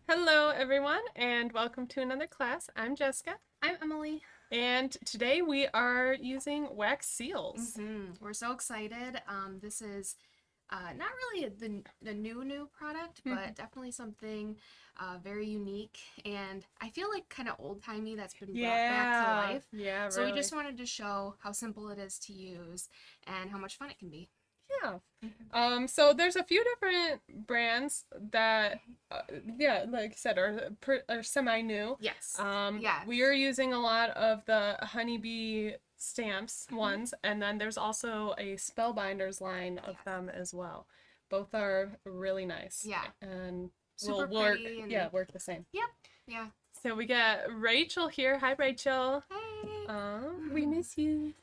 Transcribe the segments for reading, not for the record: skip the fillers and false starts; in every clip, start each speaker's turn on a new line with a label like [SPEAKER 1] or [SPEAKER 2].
[SPEAKER 1] Hello, everyone, and welcome to another class. I'm Jessica,
[SPEAKER 2] I'm Emily.
[SPEAKER 1] and today we are using wax seals.
[SPEAKER 2] We're so excited. This is not really the new product, but definitely something very unique, and I feel like kind of old timey that's been brought back to life.
[SPEAKER 1] Yeah,
[SPEAKER 2] So we
[SPEAKER 1] really.
[SPEAKER 2] just wanted to show how simple it is to use and how much fun it can be.
[SPEAKER 1] Yeah. So there's a few different brands that, yeah, like I said, are semi-new.
[SPEAKER 2] Yes.
[SPEAKER 1] We
[SPEAKER 2] Yes.
[SPEAKER 1] are using a lot of the honeybee stamps
[SPEAKER 2] Mhm.
[SPEAKER 1] ones, and then there's also a Spellbinders line of
[SPEAKER 2] Yes.
[SPEAKER 1] them as well. Both are really nice
[SPEAKER 2] Yeah.
[SPEAKER 1] and will
[SPEAKER 2] Super
[SPEAKER 1] work,
[SPEAKER 2] pretty
[SPEAKER 1] yeah,
[SPEAKER 2] and
[SPEAKER 1] work the same.
[SPEAKER 2] yep. Yeah.
[SPEAKER 1] So we got Rachel here. Hi, Rachel.
[SPEAKER 2] Hey.
[SPEAKER 1] We miss you.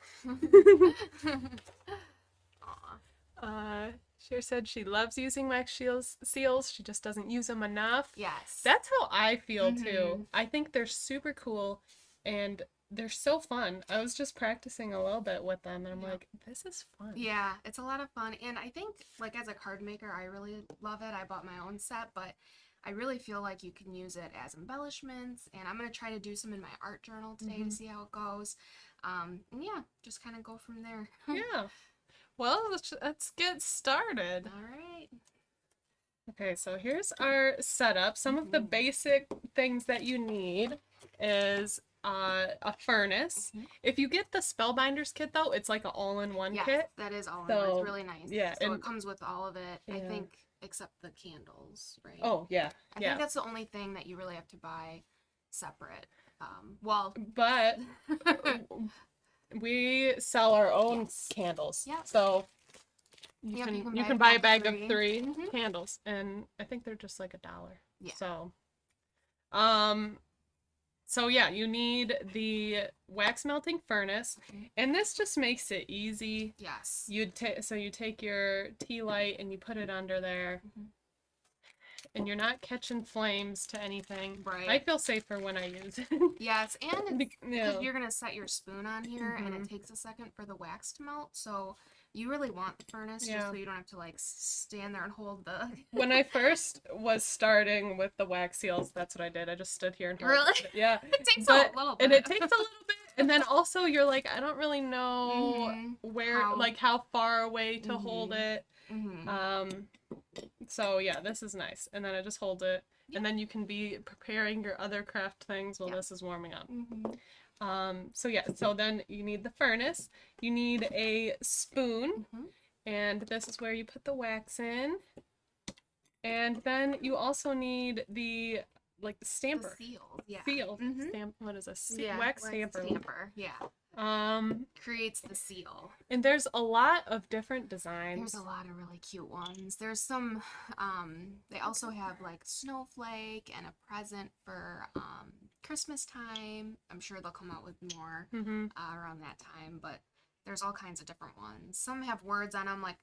[SPEAKER 2] Aw.
[SPEAKER 1] uh, she said she loves using wax seals. She just doesn't use them enough.
[SPEAKER 2] Yes.
[SPEAKER 1] That's how I feel
[SPEAKER 2] Mm-hmm.
[SPEAKER 1] too. I think they're super cool and they're so fun. I was just practicing a little bit with them and I'm
[SPEAKER 2] Yeah.
[SPEAKER 1] like, this is fun.
[SPEAKER 2] Yeah, it's a lot of fun. And I think, like, as a card maker, I really love it. I bought my own set, but I really feel like you can use it as embellishments. And I'm going to try to do some in my art journal today to see how it goes. And yeah, just kind of go from there.
[SPEAKER 1] Yeah. Well, let's get started.
[SPEAKER 2] All right.
[SPEAKER 1] Okay, so here's our setup. Some of the basic things that you need is a furnace. If you get the Spellbinders kit though, it's like an all-in-one
[SPEAKER 2] Yes,
[SPEAKER 1] kit.
[SPEAKER 2] that is all in one. It's
[SPEAKER 1] So
[SPEAKER 2] really nice.
[SPEAKER 1] yeah,
[SPEAKER 2] So
[SPEAKER 1] and
[SPEAKER 2] it comes with all of it, I
[SPEAKER 1] yeah.
[SPEAKER 2] think, except the candles, right?
[SPEAKER 1] Oh yeah,
[SPEAKER 2] I
[SPEAKER 1] yeah.
[SPEAKER 2] think that's the only thing that you really have to buy separate. Well,
[SPEAKER 1] But we sell our own
[SPEAKER 2] yes.
[SPEAKER 1] candles.
[SPEAKER 2] Yep.
[SPEAKER 1] So
[SPEAKER 2] Yep,
[SPEAKER 1] you can buy a bag of
[SPEAKER 2] three.
[SPEAKER 1] three candles, and I think they're just like $1.
[SPEAKER 2] Yeah.
[SPEAKER 1] So, um, so yeah, you need the wax melting furnace, and this just makes it easy.
[SPEAKER 2] Yes.
[SPEAKER 1] You take your tea light and you put it under there, and you're not catching flames to anything.
[SPEAKER 2] Right.
[SPEAKER 1] I feel safer when I use it.
[SPEAKER 2] Yes, and it's,
[SPEAKER 1] Yeah.
[SPEAKER 2] because you're gonna set your spoon on here, and it takes a second for the wax to melt, so you really want the furnace just so you don't have to like stand there and hold the.
[SPEAKER 1] When I first was starting with the wax seals, that's what I did. I just stood here and held
[SPEAKER 2] Really?
[SPEAKER 1] it. Yeah.
[SPEAKER 2] It takes a little bit.
[SPEAKER 1] And it takes a little bit. And then also you're like, I don't really know where, how far away to hold it. So yeah, this is nice. And then I just hold it. And then you can be preparing your other craft things while this is warming up. So yeah, so then you need the furnace. You need a spoon. And this is where you put the wax in. And then you also need the stamper.
[SPEAKER 2] The seal. Yeah.
[SPEAKER 1] Seal. Stamp. What is a
[SPEAKER 2] Yeah,
[SPEAKER 1] wax stamper?
[SPEAKER 2] Stamper. Yeah. Creates the seal.
[SPEAKER 1] And there's a lot of different designs.
[SPEAKER 2] There's a lot of really cute ones. There's some, they also have like snowflake and a present for Christmas time. I'm sure they'll come out with more around that time, but there's all kinds of different ones. Some have words on them, like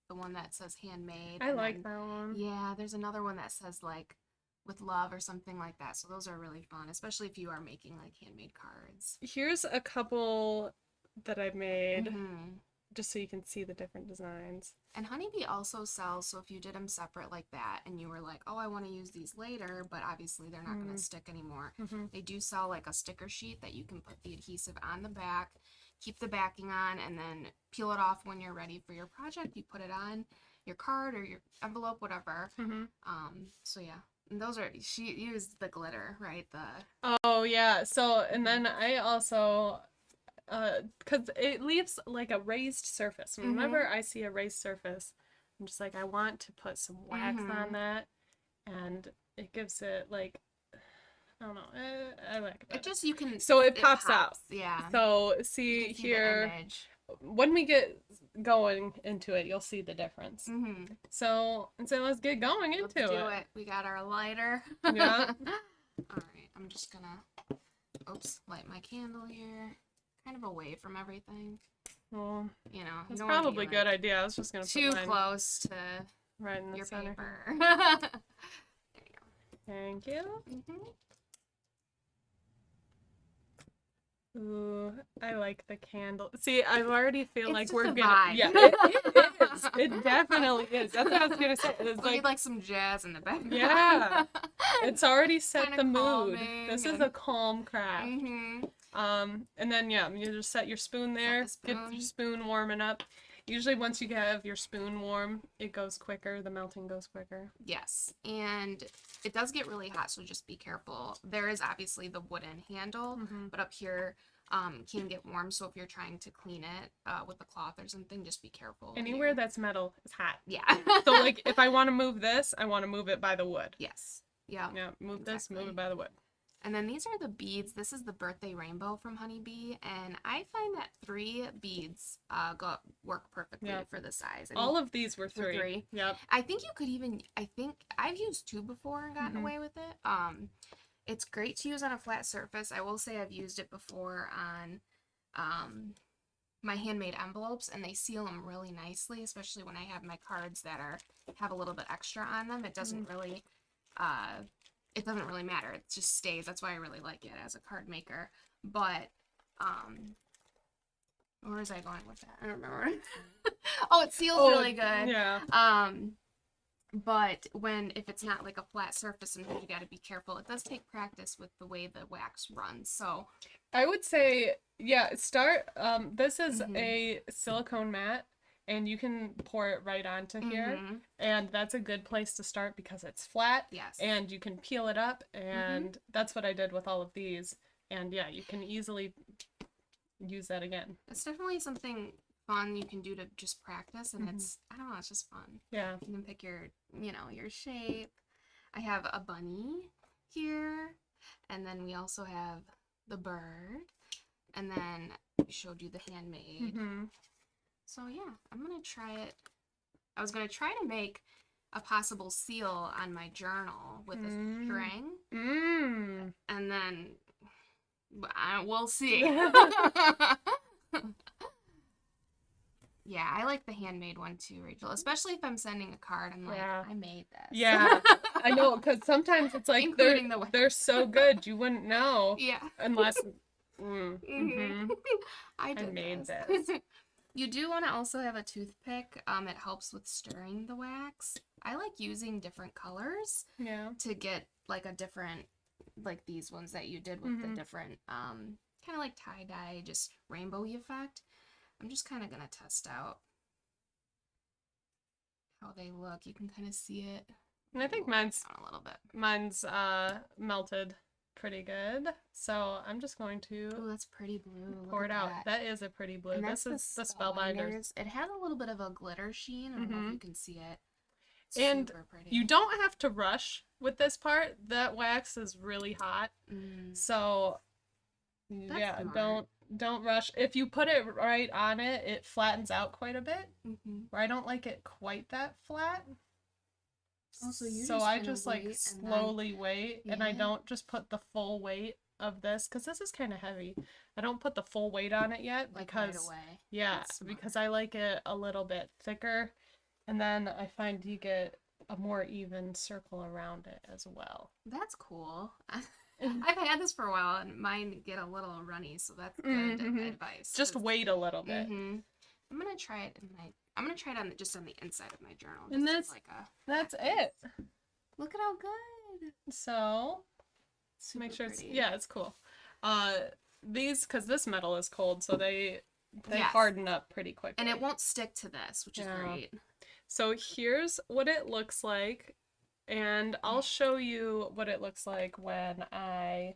[SPEAKER 2] the one that says handmade.
[SPEAKER 1] I like that one.
[SPEAKER 2] Yeah, there's another one that says like with love or something like that. So those are really fun, especially if you are making like handmade cards.
[SPEAKER 1] Here's a couple that I've made just so you can see the different designs.
[SPEAKER 2] And Honeybee also sells, so if you did them separate like that and you were like, oh, I want to use these later, but obviously they're not going to stick anymore. They do sell like a sticker sheet that you can put the adhesive on the back, keep the backing on, and then peel it off when you're ready for your project. You put it on your card or your envelope, whatever. So yeah. And those are, she used the glitter, right?
[SPEAKER 1] Oh yeah. So, and then I also, because it leaves like a raised surface. Whenever I see a raised surface, I'm just like, I want to put some wax on that, and it gives it like, I don't know, I like it.
[SPEAKER 2] It just, you can,
[SPEAKER 1] so it pops out.
[SPEAKER 2] Yeah.
[SPEAKER 1] So see here, when we get going into it, you'll see the difference. So let's get going into it.
[SPEAKER 2] Let's do it. We got our lighter.
[SPEAKER 1] Yeah.
[SPEAKER 2] All right. I'm just gonna, light my candle here, kind of away from everything.
[SPEAKER 1] Well,
[SPEAKER 2] you know,
[SPEAKER 1] it's probably a good idea. I was just gonna put
[SPEAKER 2] too
[SPEAKER 1] mine
[SPEAKER 2] close to
[SPEAKER 1] right in the
[SPEAKER 2] your
[SPEAKER 1] center.
[SPEAKER 2] paper. There you go.
[SPEAKER 1] Thank you. Ooh, I like the candle. See, I already feel
[SPEAKER 2] It's
[SPEAKER 1] like
[SPEAKER 2] just
[SPEAKER 1] we're
[SPEAKER 2] a
[SPEAKER 1] gonna.
[SPEAKER 2] vibe.
[SPEAKER 1] Yeah, it is. It definitely is. That's what I was gonna say. It's
[SPEAKER 2] We need like some jazz in the background.
[SPEAKER 1] yeah, it's already set
[SPEAKER 2] Kind
[SPEAKER 1] the
[SPEAKER 2] of
[SPEAKER 1] mood.
[SPEAKER 2] calming
[SPEAKER 1] This is
[SPEAKER 2] and
[SPEAKER 1] a calm craft. And then yeah, you just set your spoon there.
[SPEAKER 2] Set the
[SPEAKER 1] Get your spoon warming up. Usually, once you have your spoon warm, it goes quicker. The melting goes quicker.
[SPEAKER 2] Yes, and it does get really hot, so just be careful. There is obviously the wooden handle, but up here can get warm. So if you're trying to clean it with a cloth or something, just be careful.
[SPEAKER 1] Anywhere that's metal is hot.
[SPEAKER 2] Yeah.
[SPEAKER 1] So like, if I want to move this, I want to move it by the wood.
[SPEAKER 2] Yes. Yeah.
[SPEAKER 1] Yeah, move
[SPEAKER 2] exactly.
[SPEAKER 1] this, move it by the wood.
[SPEAKER 2] And then these are the beads. This is the birthday rainbow from Honeybee, and I find that 3 beads work perfectly for the size. I mean,
[SPEAKER 1] all of these were 3. Yep.
[SPEAKER 2] I think you could even. I think I've used 2 before and gotten away with it. It's great to use on a flat surface. I will say I've used it before on my handmade envelopes, and they seal them really nicely, especially when I have my cards that have a little bit extra on them. It doesn't really it doesn't really matter. It just stays. That's why I really like it as a card maker. But where was I going with that? I don't remember. Oh, it seals really good.
[SPEAKER 1] Yeah.
[SPEAKER 2] But if it's not like a flat surface, and you got to be careful. It does take practice with the way the wax runs. So
[SPEAKER 1] I would say, yeah, start. This is a silicone mat, and you can pour it right onto here, and that's a good place to start because it's flat.
[SPEAKER 2] Yes.
[SPEAKER 1] And you can peel it up, and that's what I did with all of these. And yeah, you can easily use that again.
[SPEAKER 2] It's definitely something fun you can do to just practice, and I don't know, it's just fun.
[SPEAKER 1] Yeah.
[SPEAKER 2] You can pick your shape. I have a bunny here, and then we also have the bird, and then I showed you the handmade. So yeah, I'm gonna try it. I was gonna try to make a possible seal on my journal with a string, and then we'll see. Yeah, I like the handmade one too, Rachel. Especially if I'm sending a card, I'm like, I made this.
[SPEAKER 1] Yeah, I know, because sometimes it's like they're so good you wouldn't know.
[SPEAKER 2] Yeah.
[SPEAKER 1] Unless
[SPEAKER 2] I
[SPEAKER 1] made this.
[SPEAKER 2] You do want to also have a toothpick. It helps with stirring the wax. I like using different colors.
[SPEAKER 1] Yeah.
[SPEAKER 2] To get like a different, like these ones that you did with the different, kind of like tie-dye, just rainbowy effect. I'm just kind of going to test out how they look. You can kind of see it.
[SPEAKER 1] And I think mine's
[SPEAKER 2] a little bit.
[SPEAKER 1] Mine's melted pretty good. So I'm just going to
[SPEAKER 2] that's pretty blue.
[SPEAKER 1] Pour it out. That is a pretty blue.
[SPEAKER 2] And
[SPEAKER 1] this is the Spellbinders.
[SPEAKER 2] It has a little bit of a glitter sheen. I don't know if you can see it. It's
[SPEAKER 1] and
[SPEAKER 2] super pretty.
[SPEAKER 1] You don't have to rush with this part. That wax is really hot. So that's smart. Don't rush. If you put it right on it, it flattens out quite a bit. Where I don't like it quite that flat. So I just like slowly wait, and I don't just put the full weight of this, because this is kind of heavy. I don't put the full weight on it yet because
[SPEAKER 2] right away.
[SPEAKER 1] Yeah, because I like it a little bit thicker, and then I find you get a more even circle around it as well.
[SPEAKER 2] That's cool. I've had this for a while, and mine get a little runny, so that's good advice.
[SPEAKER 1] Just wait a little bit.
[SPEAKER 2] I'm gonna try it on just on the inside of my journal.
[SPEAKER 1] And that's it.
[SPEAKER 2] Look at how good.
[SPEAKER 1] So
[SPEAKER 2] Super
[SPEAKER 1] make sure
[SPEAKER 2] pretty.
[SPEAKER 1] It's cool. These, because this metal is cold, so they harden up pretty quickly.
[SPEAKER 2] And it won't stick to this, which is great.
[SPEAKER 1] So here's what it looks like. And I'll show you what it looks like when I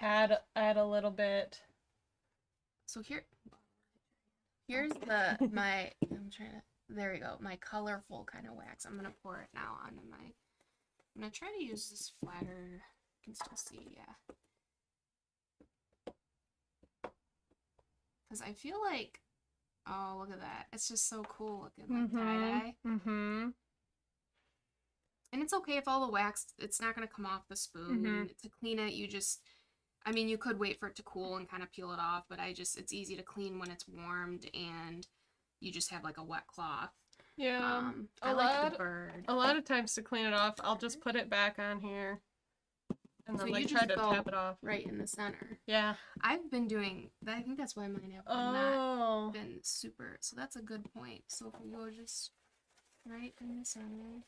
[SPEAKER 1] add a little bit.
[SPEAKER 2] So here's there we go, my colorful kind of wax. I'm gonna pour it now onto I'm gonna try to use this flatter. You can still see, because I feel like, oh, look at that, it's just so cool looking, like tie-dye. And it's okay if all the wax, it's not going to come off the spoon. To clean it, you could wait for it to cool and kind of peel it off, but it's easy to clean when it's warmed, and you just have like a wet cloth.
[SPEAKER 1] Yeah.
[SPEAKER 2] I like the bird.
[SPEAKER 1] A lot of times to clean it off, I'll just put it back on here. And
[SPEAKER 2] So
[SPEAKER 1] then
[SPEAKER 2] you
[SPEAKER 1] like
[SPEAKER 2] just
[SPEAKER 1] try to
[SPEAKER 2] go
[SPEAKER 1] tap it off.
[SPEAKER 2] right in the center.
[SPEAKER 1] Yeah.
[SPEAKER 2] I've been doing, I think that's why mine have not been super, so that's a good point. So if we go just right in the center.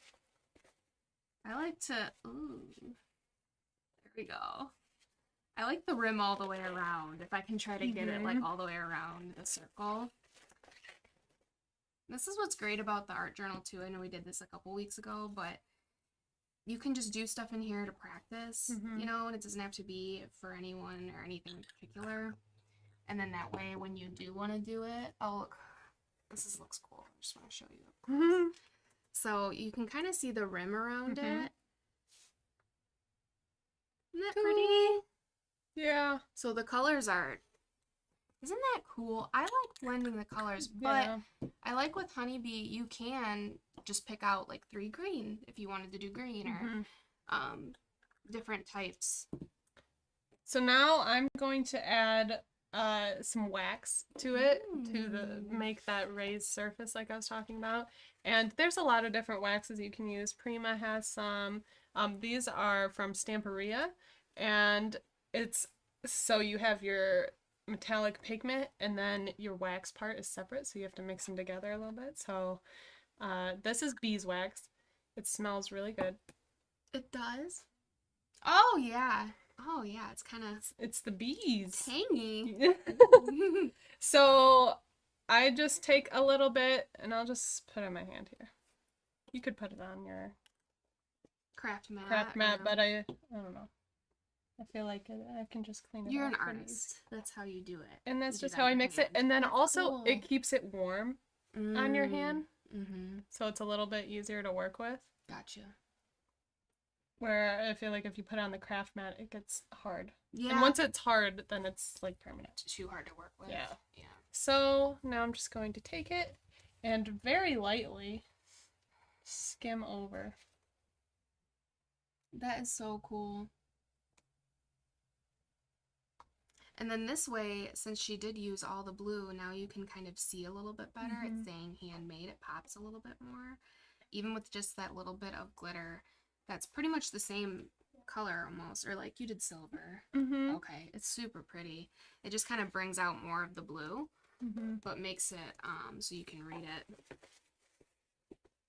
[SPEAKER 2] I like to, ooh, there we go. I like the rim all the way around, if I can try to get it like all the way around the circle. This is what's great about the art journal too. I know we did this a couple weeks ago, but you can just do stuff in here to practice, you know, and it doesn't have to be for anyone or anything in particular. And then that way, when you do want to do it, oh, look, looks cool. I just want to show you. So you can kind of see the rim around it. Isn't that pretty?
[SPEAKER 1] Yeah.
[SPEAKER 2] So the colors are, isn't that cool? I like blending the colors, but I like with Honeybee, you can just pick out like 3 green if you wanted to do green or different types.
[SPEAKER 1] So now I'm going to add some wax to it to make that raised surface like I was talking about. And there's a lot of different waxes you can use. Prima has some. These are from Stamperia, and it's so you have your metallic pigment and then your wax part is separate, so you have to mix them together a little bit. So this is beeswax. It smells really good.
[SPEAKER 2] It does? Oh yeah. Oh yeah, it's kind of,
[SPEAKER 1] it's the bees.
[SPEAKER 2] Tangy.
[SPEAKER 1] So I just take a little bit and I'll just put it in my hand here. You could put it on your
[SPEAKER 2] craft mat,
[SPEAKER 1] but I don't know. I feel like I can just clean it.
[SPEAKER 2] You're
[SPEAKER 1] off
[SPEAKER 2] an artist. That's how you do it.
[SPEAKER 1] And that's just how I mix it. And then
[SPEAKER 2] that's
[SPEAKER 1] also
[SPEAKER 2] cool.
[SPEAKER 1] it keeps it warm on your hand.
[SPEAKER 2] Mm-hmm.
[SPEAKER 1] So it's a little bit easier to work with.
[SPEAKER 2] Gotcha.
[SPEAKER 1] Where I feel like if you put it on the craft mat, it gets hard.
[SPEAKER 2] Yeah.
[SPEAKER 1] And once it's hard, then it's like permanent.
[SPEAKER 2] Too hard to work with.
[SPEAKER 1] Yeah.
[SPEAKER 2] Yeah.
[SPEAKER 1] So now I'm just going to take it and very lightly skim over.
[SPEAKER 2] That is so cool. And then this way, since she did use all the blue, now you can kind of see a little bit better. It's saying handmade. It pops a little bit more. Even with just that little bit of glitter, that's pretty much the same color almost, or like you did silver. Okay, it's super pretty. It just kind of brings out more of the blue, but makes it so you can read it.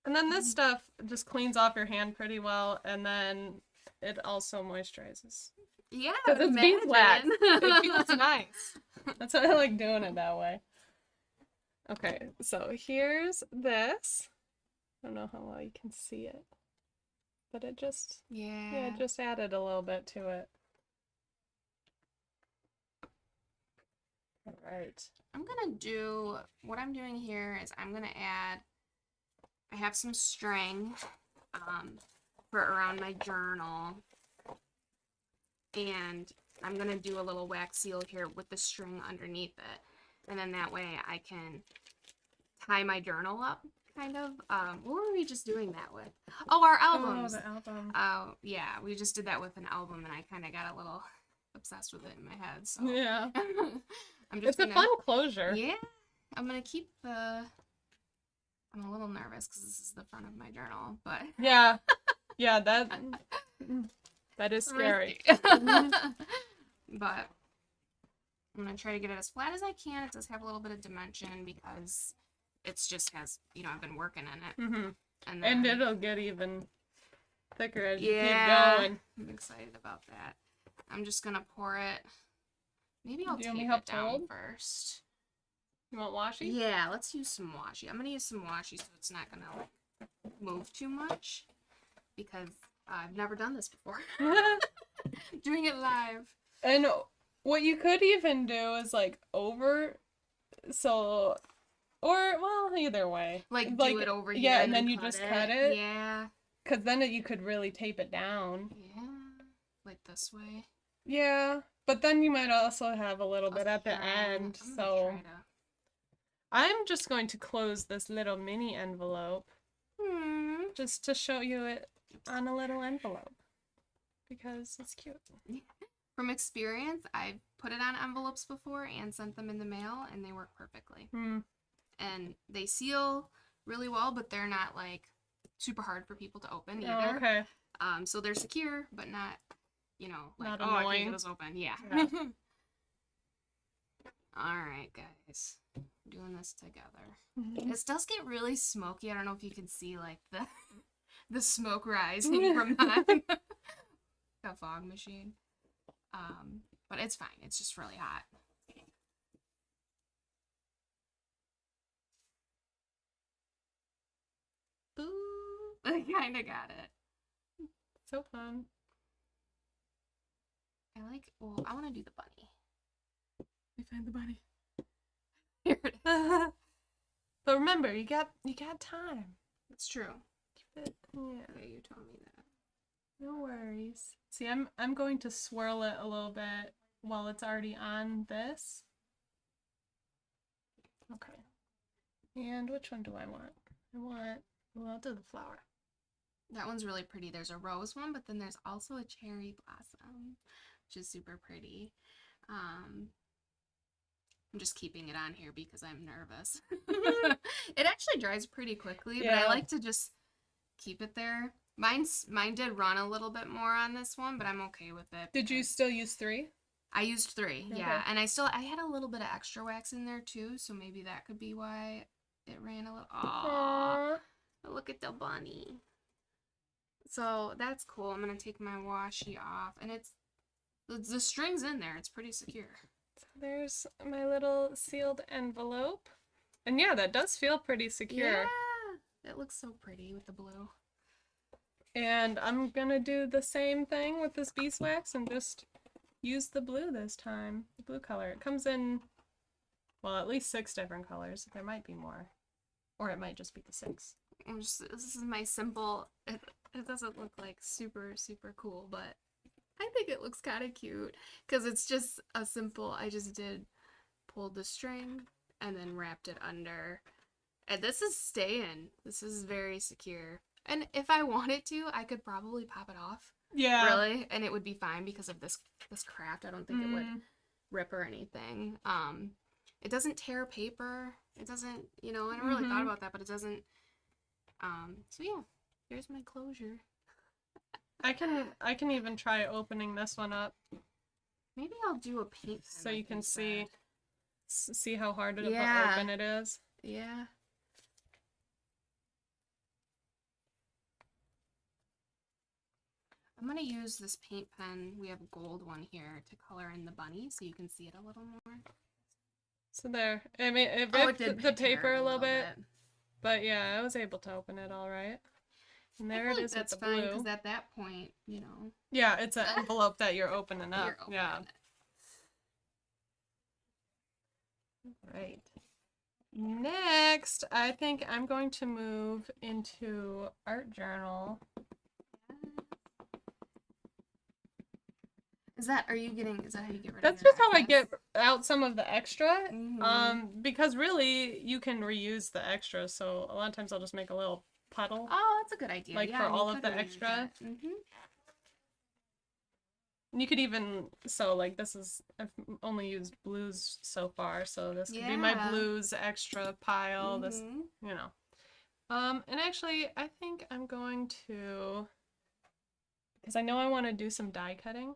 [SPEAKER 1] And then this stuff just cleans off your hand pretty well, and then it also moisturizes.
[SPEAKER 2] Yeah,
[SPEAKER 1] because it's beeswax. It feels nice. That's why I like doing it that way. Okay, so here's this. I don't know how well you can see it, but it just it just added a little bit to it. All right.
[SPEAKER 2] I'm gonna do what I'm doing here is I'm gonna add. I have some string for around my journal, and I'm gonna do a little wax seal here with the string underneath it, and then that way I can tie my journal up. Kind of. What were we just doing that with? Oh, our albums.
[SPEAKER 1] Oh, the album.
[SPEAKER 2] Oh, yeah. We just did that with an album, and I kind of got a little obsessed with it in my head. So
[SPEAKER 1] yeah,
[SPEAKER 2] I'm just.
[SPEAKER 1] It's a fun closure.
[SPEAKER 2] Yeah, I'm gonna keep the. I'm a little nervous because this is the front of my journal, but
[SPEAKER 1] yeah, that is scary.
[SPEAKER 2] But I'm gonna try to get it as flat as I can. It does have a little bit of dimension because it's just has, you know, I've been working in it. And
[SPEAKER 1] it'll get even thicker as you keep going.
[SPEAKER 2] I'm excited about that. I'm just gonna pour it. Maybe I'll tape
[SPEAKER 1] it
[SPEAKER 2] down first.
[SPEAKER 1] You want washi?
[SPEAKER 2] Yeah, let's use some washi. I'm gonna use some washi so it's not gonna like move too much because I've never done this before. Doing it live.
[SPEAKER 1] And what you could even do is like either way.
[SPEAKER 2] Like do it over here.
[SPEAKER 1] Yeah, and then you just cut it.
[SPEAKER 2] Yeah.
[SPEAKER 1] Because then you could really tape it down.
[SPEAKER 2] Yeah. Like this way.
[SPEAKER 1] Yeah. But then you might also have a little bit at the end. So I'm just going to close this little mini envelope. Just to show you it on a little envelope. Because it's cute.
[SPEAKER 2] From experience, I've put it on envelopes before and sent them in the mail, and they work perfectly. And they seal really well, but they're not like super hard for people to open either.
[SPEAKER 1] Oh, okay.
[SPEAKER 2] So they're secure, but not you know, like,
[SPEAKER 1] Not
[SPEAKER 2] oh, I can't
[SPEAKER 1] annoying.
[SPEAKER 2] get this open. Yeah.
[SPEAKER 1] Yeah.
[SPEAKER 2] All right, guys. Doing this together.
[SPEAKER 1] Mhm.
[SPEAKER 2] This does get really smoky. I don't know if you can see, like, the smoke rising from the fog machine. But it's fine. It's just really hot. Ooh, I kind of got it.
[SPEAKER 1] So fun.
[SPEAKER 2] Well, I want to do the bunny.
[SPEAKER 1] We find the bunny.
[SPEAKER 2] Here it is.
[SPEAKER 1] But remember, you got time.
[SPEAKER 2] It's true.
[SPEAKER 1] Yeah.
[SPEAKER 2] Yeah, you told me that.
[SPEAKER 1] No worries. See, I'm going to swirl it a little bit while it's already on this. Okay. And which one do I want? Well, I'll do the flower.
[SPEAKER 2] That one's really pretty. There's a rose one, but then there's also a cherry blossom, which is super pretty. I'm just keeping it on here because I'm nervous. It actually dries pretty quickly, but I like to just keep it there. Mine did run a little bit more on this one, but I'm okay with it.
[SPEAKER 1] Did you still use 3?
[SPEAKER 2] I used 3,
[SPEAKER 1] Okay.
[SPEAKER 2] yeah. And I had a little bit of extra wax in there too, so maybe that could be why it ran a little. Aww. Look at the bunny. So that's cool. I'm going to take my washi off, and the string's in there. It's pretty secure.
[SPEAKER 1] So there's my little sealed envelope. And yeah, that does feel pretty secure.
[SPEAKER 2] Yeah. It looks so pretty with the blue.
[SPEAKER 1] And I'm gonna do the same thing with this beeswax and just use the blue this time. The blue color. It comes in, well, at least 6 different colors. There might be more. Or it might just be the 6.
[SPEAKER 2] This is my simple. It doesn't look like super, super cool, but I think it looks kind of cute. Because it's just a simple, I just pulled the string and then wrapped it under. And this is staying. This is very secure. And if I wanted to, I could probably pop it off.
[SPEAKER 1] Yeah.
[SPEAKER 2] Really? And it would be fine because of this craft. I don't think it would rip or anything. It doesn't tear paper. It doesn't, I never really thought about that, but it doesn't. So yeah, here's my closure.
[SPEAKER 1] I can even try opening this one up.
[SPEAKER 2] Maybe I'll do a paint pen,
[SPEAKER 1] so you can see how hard to open it is.
[SPEAKER 2] Yeah. I'm going to use this paint pen. We have a gold one here to color in the bunny so you can see it a little more.
[SPEAKER 1] So there. I mean, it ripped the paper a little bit. But yeah, I was able to open it all right. And there it is with the blue. That's fine,
[SPEAKER 2] because at that point,
[SPEAKER 1] Yeah, it's an envelope that you're opening up. Yeah. Right. Next, I think I'm going to move into art journal.
[SPEAKER 2] Is that how you get rid of
[SPEAKER 1] That's
[SPEAKER 2] your
[SPEAKER 1] just how I
[SPEAKER 2] excess?
[SPEAKER 1] get out some of the extra. Because really you can reuse the extra, so a lot of times I'll just make a little puddle.
[SPEAKER 2] Oh, that's a good idea.
[SPEAKER 1] Like for all of the extra. And you could even, so like this is, I've only used blues so far, so this could be my blues extra pile, this, And actually, I think I'm going to, because I know I want to do some die cutting,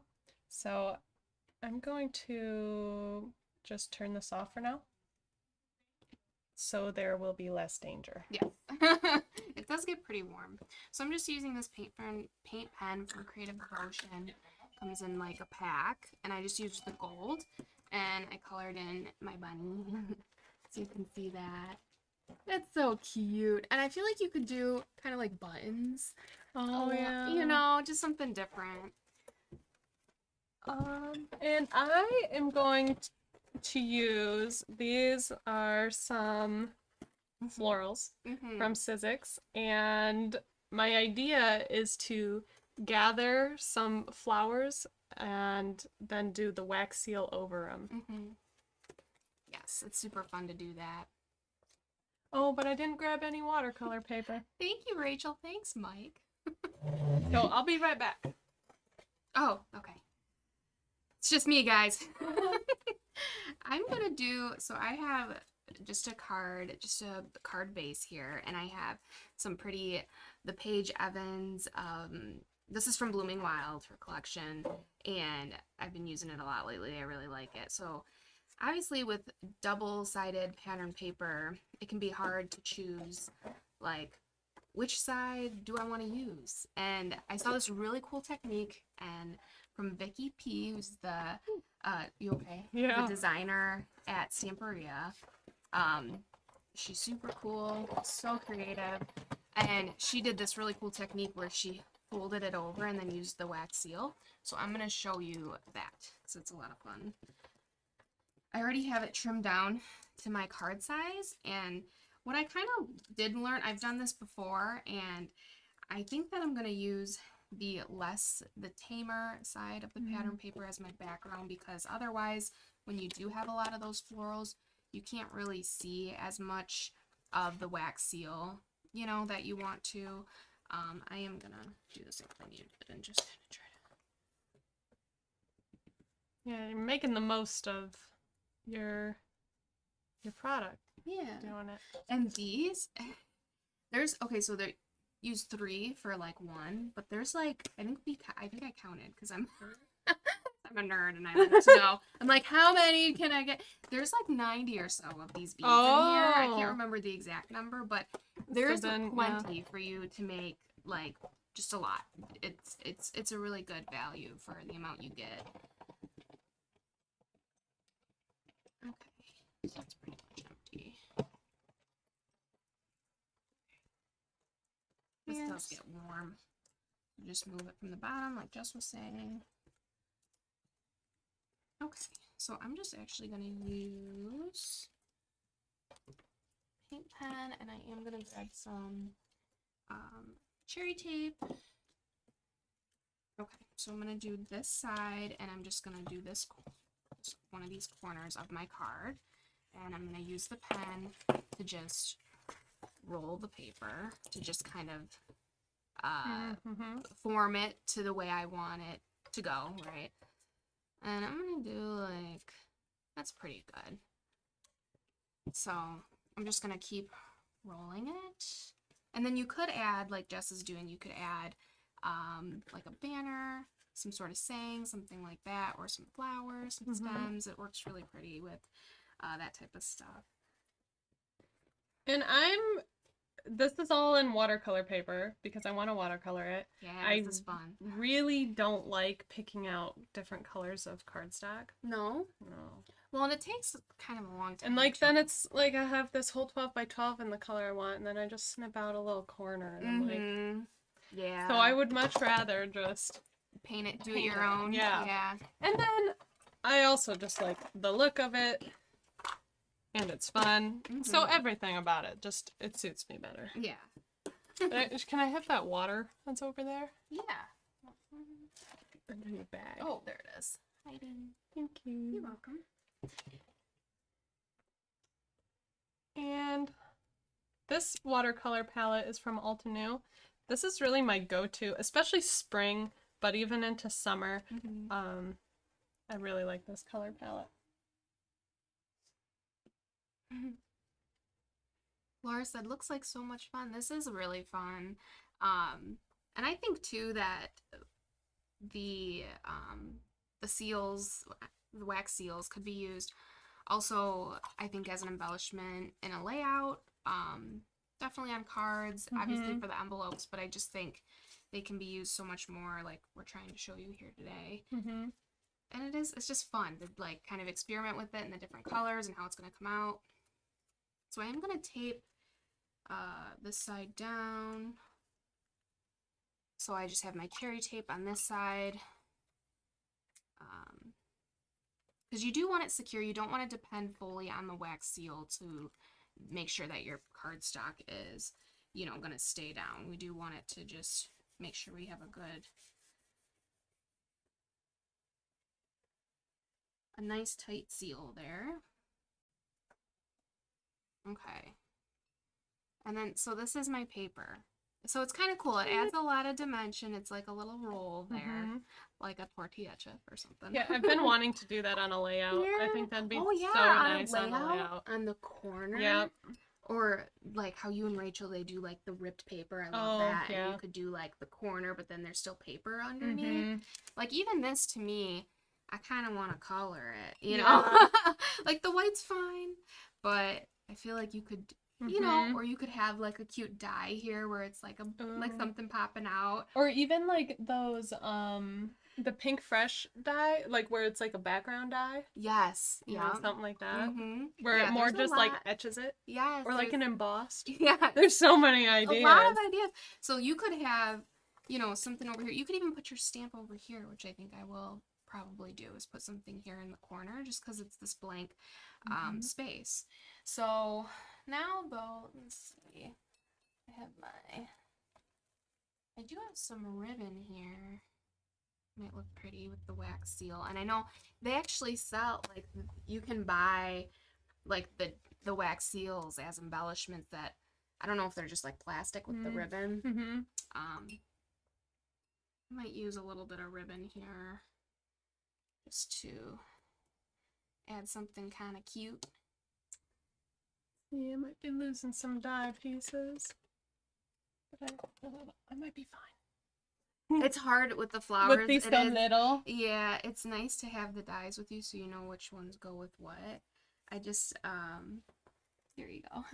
[SPEAKER 1] so I'm going to just turn this off for now, so there will be less danger.
[SPEAKER 2] Yes. It does get pretty warm. So I'm just using this paint pen from Creative Devotion. Comes in like a pack, and I just used the gold, and I colored in my bunny, so you can see that. That's so cute, and I feel like you could do kind of like buttons.
[SPEAKER 1] Oh yeah.
[SPEAKER 2] Just something different.
[SPEAKER 1] And I am going to use, these are some florals from Sizzix, and my idea is to gather some flowers and then do the wax seal over them.
[SPEAKER 2] Yes, it's super fun to do that.
[SPEAKER 1] Oh, but I didn't grab any watercolor paper.
[SPEAKER 2] Thank you, Rachel. Thanks, Mike.
[SPEAKER 1] So I'll be right back.
[SPEAKER 2] Oh, okay. It's just me, guys. I'm gonna so I have just a card base here, and I have some pretty, the Paige Evans this is from Blooming Wild, her collection, and I've been using it a lot lately. I really like it. So obviously with double-sided pattern paper, it can be hard to choose like which side do I want to use. And I saw this really cool technique and from Vicky P, who's the you okay?
[SPEAKER 1] Yeah.
[SPEAKER 2] The designer at Stamperia. She's super cool, so creative. And she did this really cool technique where she folded it over and then used the wax seal. So I'm going to show you that because it's a lot of fun. I already have it trimmed down to my card size, and what I kind of did learn, I've done this before, and I think that I'm going to use the tamer side of the pattern paper as my background, because otherwise when you do have a lot of those florals, you can't really see as much of the wax seal, you know, that you want to. I am going to do the same thing you did and just kind of try to...
[SPEAKER 1] Yeah, you're making the most of your product.
[SPEAKER 2] Yeah.
[SPEAKER 1] Doing it. And
[SPEAKER 2] these, there's, okay, so they use 3 for like 1, but there's like, I think I counted because I'm I'm a nerd and I like to know. I'm like, how many can I get? There's like 90 or so of these beads in here. I can't remember the exact number, but there's plenty for you to make like just a lot. It's a really good value for the amount you get. Okay, so that's pretty much empty. This does get warm. Just move it from the bottom like Jess was saying. Okay, so I'm just actually going to use paint pen, and I am going to grab some cherry tape. Okay, so I'm going to do this side, and I'm just going to do this one of these corners of my card, and I'm going to use the pen to just roll the paper to just kind of form it to the way I want it to go, right? And I'm going to do like, that's pretty good. So I'm just going to keep rolling it. And then you could add, like Jess is doing, you could add like a banner, some sort of saying, something like that, or some flowers, some stems. It works really pretty with that type of stuff.
[SPEAKER 1] And this is all in watercolor paper because I want to watercolor it.
[SPEAKER 2] Yeah, this is fun.
[SPEAKER 1] Really don't like picking out different colors of cardstock.
[SPEAKER 2] No? No. Well, and it takes kind of a long time.
[SPEAKER 1] And like then it's like I have this whole 12 by 12 in the color I want, and then I just snip out a little corner. And I'm like, yeah. So I would much rather just
[SPEAKER 2] paint it, do it your own.
[SPEAKER 1] Yeah. Yeah. And then I also just like the look of it. And it's fun. So everything about it, just, it suits me better. Yeah. Can I have that water that's over there?
[SPEAKER 2] Yeah.
[SPEAKER 1] Under your bag.
[SPEAKER 2] Oh, there it is. Hiding.
[SPEAKER 1] Thank you.
[SPEAKER 2] You're welcome.
[SPEAKER 1] And this watercolor palette is from Ulta New. This is really my go-to, especially spring, but even into summer. I really like this color palette.
[SPEAKER 2] Laura said, looks like so much fun. This is really fun. And I think too that the seals, the wax seals could be used also, I think, as an embellishment in a layout, definitely on cards, obviously for the envelopes, but I just think they can be used so much more, like we're trying to show you here today. And it's just fun to like kind of experiment with it and the different colors and how it's going to come out. So I am going to tape this side down. So I just have my cherry tape on this side. Because you do want it secure. You don't want to depend fully on the wax seal to make sure that your cardstock is, you know, going to stay down. We do want it to just make sure we have a nice tight seal there. Okay. And then, so this is my paper. So it's kind of cool. It adds a lot of dimension. It's like a little roll there, like a tortilla chip or something.
[SPEAKER 1] Yeah, I've been wanting to do that on a layout. I think that'd be so nice on a layout.
[SPEAKER 2] On the corner.
[SPEAKER 1] Yeah.
[SPEAKER 2] Or like how you and Rachel, they do like the ripped paper. I love
[SPEAKER 1] Oh,
[SPEAKER 2] that. And
[SPEAKER 1] yeah.
[SPEAKER 2] you could do like the corner, but then there's still paper underneath.
[SPEAKER 1] Mm-hmm.
[SPEAKER 2] Like even this to me, I kind of want to color it, you know?
[SPEAKER 1] Yeah.
[SPEAKER 2] Like the white's fine, but I feel like you could, you know, or you could have like a cute dye here where it's like like something popping out.
[SPEAKER 1] Or even like those the pink fresh dye, like where it's like a background dye.
[SPEAKER 2] Yes.
[SPEAKER 1] You know, something like that.
[SPEAKER 2] Mm-hmm.
[SPEAKER 1] Where
[SPEAKER 2] Yeah,
[SPEAKER 1] it more
[SPEAKER 2] there's a
[SPEAKER 1] just like
[SPEAKER 2] lot.
[SPEAKER 1] etches it.
[SPEAKER 2] Yes.
[SPEAKER 1] Or like an embossed.
[SPEAKER 2] Yeah.
[SPEAKER 1] There's so many
[SPEAKER 2] A
[SPEAKER 1] ideas.
[SPEAKER 2] lot of ideas. So you could have, you know, something over here. You could even put your stamp over here, which I think I will probably do, is put something here in the corner just because it's this blank space. So now though, let's see. I do have some ribbon here. Might look pretty with the wax seal. And I know they actually sell, like, you can buy like the wax seals as embellishments that, I don't know if they're just like plastic with the ribbon.
[SPEAKER 1] Mm-hmm.
[SPEAKER 2] I might use a little bit of ribbon here just to add something kind of cute.
[SPEAKER 1] Yeah, I might be losing some dye pieces. But I might be fine.
[SPEAKER 2] It's hard with the flowers.
[SPEAKER 1] With these so little.
[SPEAKER 2] Yeah, it's nice to have the dyes with you so you know which ones go with what. I just, here you go.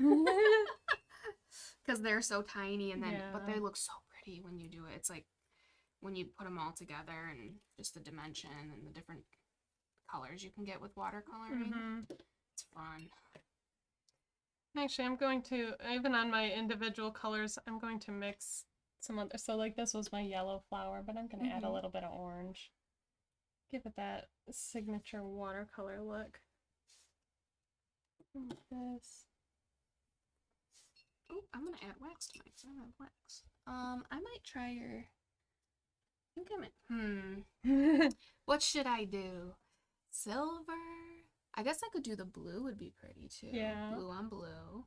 [SPEAKER 2] Because they're so tiny and then, but they look so pretty when you do it. It's like when you put them all together and just the dimension and the different colors you can get with watercoloring. Mm-hmm. It's fun.
[SPEAKER 1] Actually, I'm going to, even on my individual colors, I'm going to mix some other, so like this was my yellow flower, but I'm going to add a little bit of orange. Give it that signature watercolor look. Like this.
[SPEAKER 2] Oh, I'm going to add wax to mine, so I don't have wax. I might try your, I think I might, what should I do? Silver? I guess I could do the blue would be pretty too.
[SPEAKER 1] Yeah.
[SPEAKER 2] Blue on blue.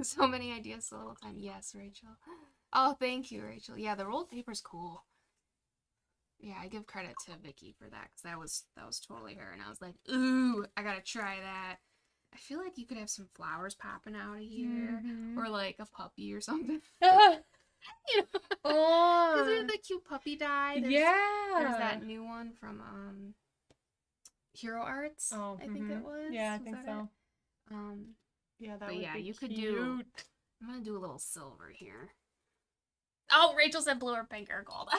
[SPEAKER 2] So many ideas, so little time. Yes, Rachel. Oh, thank you, Rachel. Yeah, the rolled paper's cool. Yeah, I give credit to Vicky for that because that was totally her, and I was like, ooh, I gotta try that. I feel like you could have some flowers popping out of here, or like a puppy or something. You know, because there's the cute puppy dye. There's that new one from Hero Arts.
[SPEAKER 1] Oh,
[SPEAKER 2] I think it was.
[SPEAKER 1] Yeah, I think so.
[SPEAKER 2] Yeah,
[SPEAKER 1] that would be
[SPEAKER 2] you could
[SPEAKER 1] cute.
[SPEAKER 2] I'm gonna do a little silver here. Oh, Rachel said blue or pink or gold.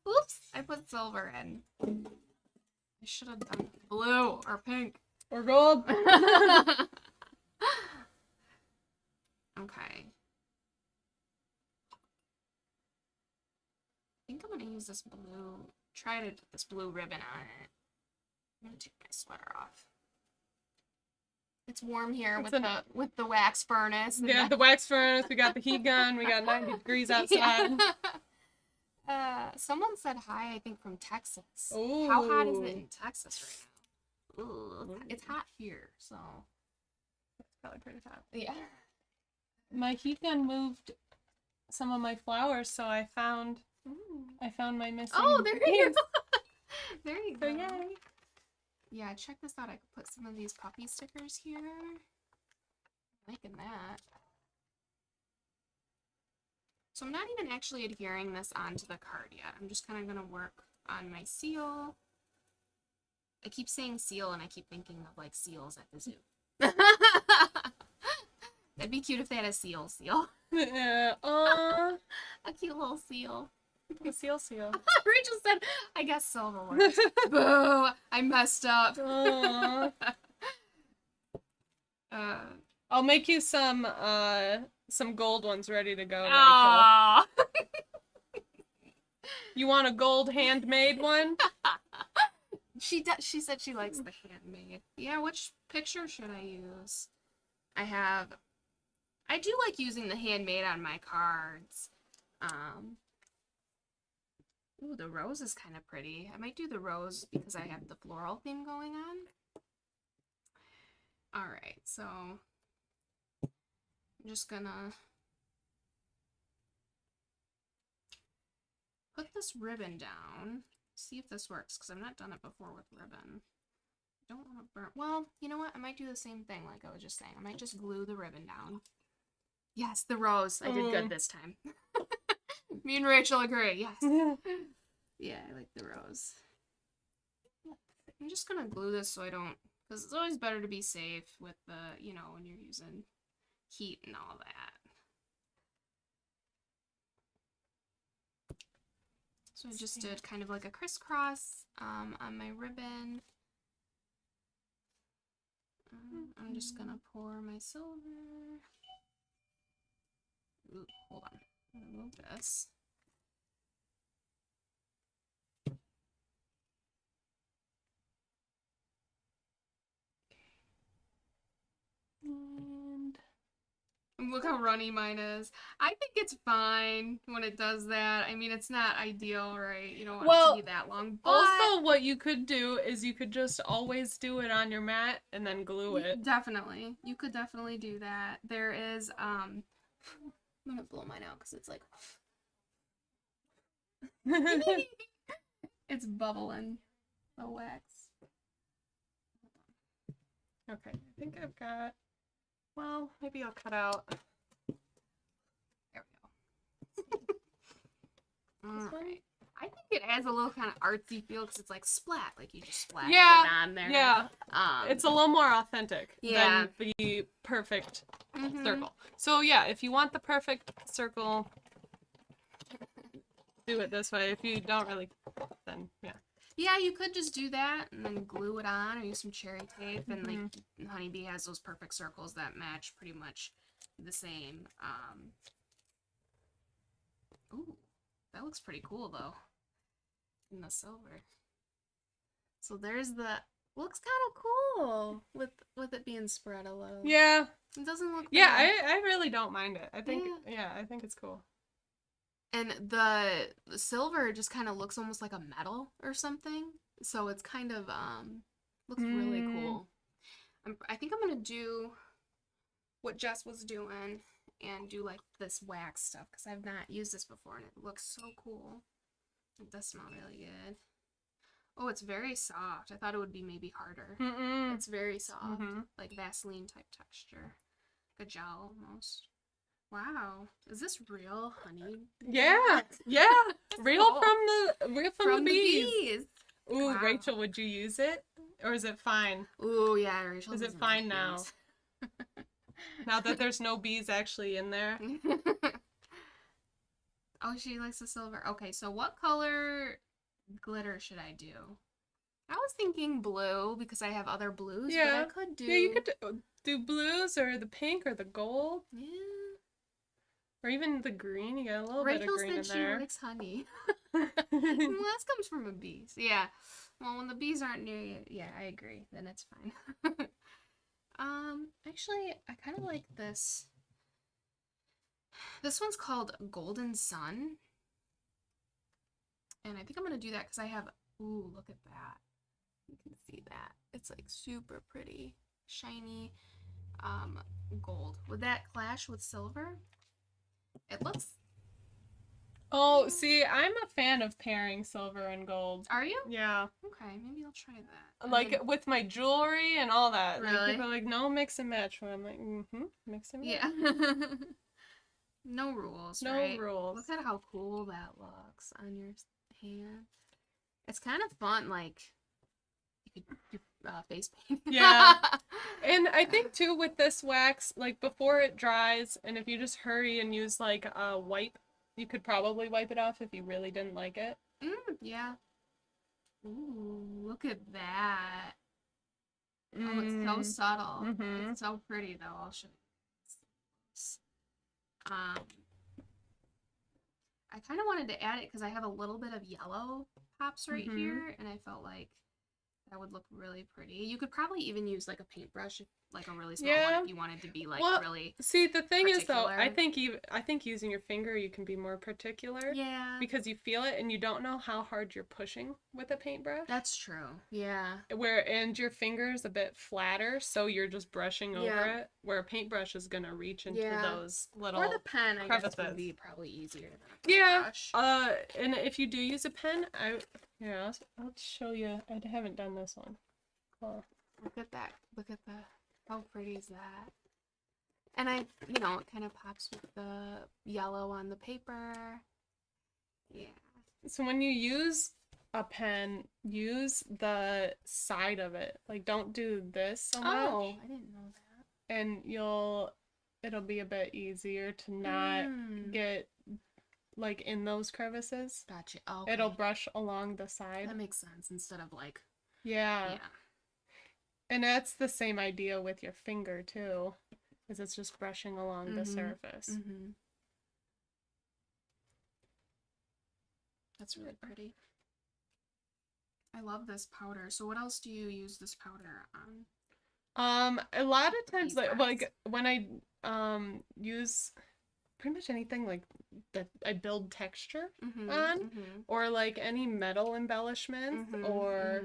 [SPEAKER 2] Oops, I put silver in. I should have done blue or pink.
[SPEAKER 1] Or gold.
[SPEAKER 2] Okay. I think I'm gonna use this blue, try to put this blue ribbon on it. I'm gonna take my sweater off. It's warm here with the wax furnace.
[SPEAKER 1] Yeah, the wax furnace, we got the heat gun, we got 90 degrees outside.
[SPEAKER 2] Someone said hi, I think from Texas.
[SPEAKER 1] Ooh.
[SPEAKER 2] How hot is it in Texas right now? Ooh, it's hot here, so
[SPEAKER 1] it's probably pretty hot.
[SPEAKER 2] Yeah.
[SPEAKER 1] My heat gun moved some of my flowers, so I found my missing.
[SPEAKER 2] Oh, there you go. There you go.
[SPEAKER 1] So yay.
[SPEAKER 2] Yeah, check this out. I could put some of these puppy stickers here. I'm liking that. So I'm not even actually adhering this onto the card yet. I'm just kind of going to work on my seal. I keep saying seal and I keep thinking of like seals at the zoo. That'd be cute if they had a seal.
[SPEAKER 1] Yeah.
[SPEAKER 2] A cute little seal.
[SPEAKER 1] A seal.
[SPEAKER 2] Rachel said, I guess silver works. Boo! I messed up.
[SPEAKER 1] I'll make you some gold ones ready to go, Rachel. You want a gold handmade one?
[SPEAKER 2] She said she likes the handmade. Yeah, which picture should I use? I do like using the handmade on my cards. Ooh, the rose is kind of pretty. I might do the rose because I have the floral theme going on. Alright, so I'm just gonna put this ribbon down. See if this works, because I've not done it before with ribbon. I don't want to burn. Well, you know what? I might do the same thing like I was just saying. I might just glue the ribbon down. Yes, the rose. I did good this time. Me and Rachel agree. Yes. Yeah, I like the rose. I'm just gonna glue this so I don't, because it's always better to be safe with the, you know, when you're using heat and all that. So I just did kind of like a crisscross on my ribbon. I'm just gonna pour my silver. Ooh, hold on. I'm gonna move this. And look how runny mine is. I think it's fine when it does that. I mean, it's not ideal, right? You don't want it to be that long. But
[SPEAKER 1] also, what you could do is you could just always do it on your mat and then glue it.
[SPEAKER 2] Definitely. You could definitely do that. There is, I'm gonna blow mine out because it's like... It's bubbling. The wax.
[SPEAKER 1] Okay, I think I've got... Well, maybe I'll cut out.
[SPEAKER 2] There we go. Alright. I think it adds a little kind of artsy feel because it's like splat, like you just splat it on there.
[SPEAKER 1] Yeah, it's a little more authentic than the perfect circle. So yeah, if you want the perfect circle, do it this way. If you don't really, then yeah.
[SPEAKER 2] Yeah, you could just do that and then glue it on or use some cherry tape. And like Honeybee has those perfect circles that match pretty much the same. Ooh, that looks pretty cool though. In the silver. So there's the, looks kind of cool with it being spread a little.
[SPEAKER 1] Yeah.
[SPEAKER 2] It doesn't look bad.
[SPEAKER 1] Yeah, I really don't mind it. I think, I think it's cool.
[SPEAKER 2] And the silver just kind of looks almost like a metal or something. So it's kind of, looks really cool. I think I'm going to do what Jess was doing and do like this wax stuff because I've not used this before and it looks so cool. It does smell really good. Oh, it's very soft. I thought it would be maybe harder. It's very soft, like Vaseline type texture. Like a gel almost. Wow, is this real honey?
[SPEAKER 1] Yeah, yeah, real from the bees. Ooh,
[SPEAKER 2] Wow.
[SPEAKER 1] Rachel, would you use it, or is it fine?
[SPEAKER 2] Ooh, yeah, Rachel.
[SPEAKER 1] Is it fine now? Now that there's no bees actually in there.
[SPEAKER 2] Oh, she likes the silver. Okay, so what color glitter should I do? I was thinking blue because I have other blues.
[SPEAKER 1] Yeah,
[SPEAKER 2] but I could do.
[SPEAKER 1] Yeah, you could do blues or the pink or the gold.
[SPEAKER 2] Yeah.
[SPEAKER 1] Or even the green. You got a little bit of green in there.
[SPEAKER 2] Rachel said she likes honey. Well, that comes from a bee. Yeah. Well, when the bees aren't near you, yeah, I agree. Then it's fine. Actually, I kind of like this. This one's called Golden Sun. And I think I'm going to do that because I have... Ooh, look at that. You can see that. It's like super pretty, shiny gold. Would that clash with silver? It looks...
[SPEAKER 1] Oh, see, I'm a fan of pairing silver and gold.
[SPEAKER 2] Are you?
[SPEAKER 1] Yeah.
[SPEAKER 2] Okay, maybe I'll try that.
[SPEAKER 1] Like with my jewelry and all that.
[SPEAKER 2] Really?
[SPEAKER 1] Like, people are like, no, mix and match. And I'm like, mix and match.
[SPEAKER 2] Yeah. No rules,
[SPEAKER 1] No
[SPEAKER 2] right?
[SPEAKER 1] rules.
[SPEAKER 2] Look at how cool that looks on your hand. It's kind of fun, like, you could do face paint.
[SPEAKER 1] Yeah. And I think, too, with this wax, like, before it dries, and if you just hurry and use, like, a wipe, you could probably wipe it off if you really didn't like it.
[SPEAKER 2] Yeah. Ooh, look at that. Oh, it's so subtle. It's so pretty, though. I'll show you. I kind of wanted to add it because I have a little bit of yellow pops right here, and I felt like that would look really pretty. You could probably even use like a paintbrush, like a really small one, if you wanted to be like really.
[SPEAKER 1] See, the thing is though,
[SPEAKER 2] particular.
[SPEAKER 1] I think using your finger you can be more particular.
[SPEAKER 2] Yeah.
[SPEAKER 1] Because you feel it and you don't know how hard you're pushing with a paintbrush.
[SPEAKER 2] That's true. Yeah.
[SPEAKER 1] And your finger's a bit flatter, so you're just brushing over it. Where a paintbrush is gonna reach into those little
[SPEAKER 2] or the pen, I
[SPEAKER 1] crevices.
[SPEAKER 2] guess, would be probably easier than a paintbrush.
[SPEAKER 1] And if you do use a pen, I'll show you. I haven't done this one. Cool.
[SPEAKER 2] Look at that. Look at the, how pretty is that? And it kind of pops with the yellow on the paper. Yeah.
[SPEAKER 1] So when you use a pen, use the side of it. Like, don't do this so much.
[SPEAKER 2] Oh, I didn't know that.
[SPEAKER 1] And it'll be a bit easier to not get, like, in those crevices.
[SPEAKER 2] Gotcha. Oh, okay.
[SPEAKER 1] It'll brush along the side.
[SPEAKER 2] That makes sense, instead of, like...
[SPEAKER 1] Yeah. And that's the same idea with your finger, too. Is it's just brushing along the surface.
[SPEAKER 2] Mm-hmm. That's really pretty. I love this powder. So what else do you use this powder on?
[SPEAKER 1] A lot of times, like when I use pretty much anything like that I build texture on, or like any metal embellishment, or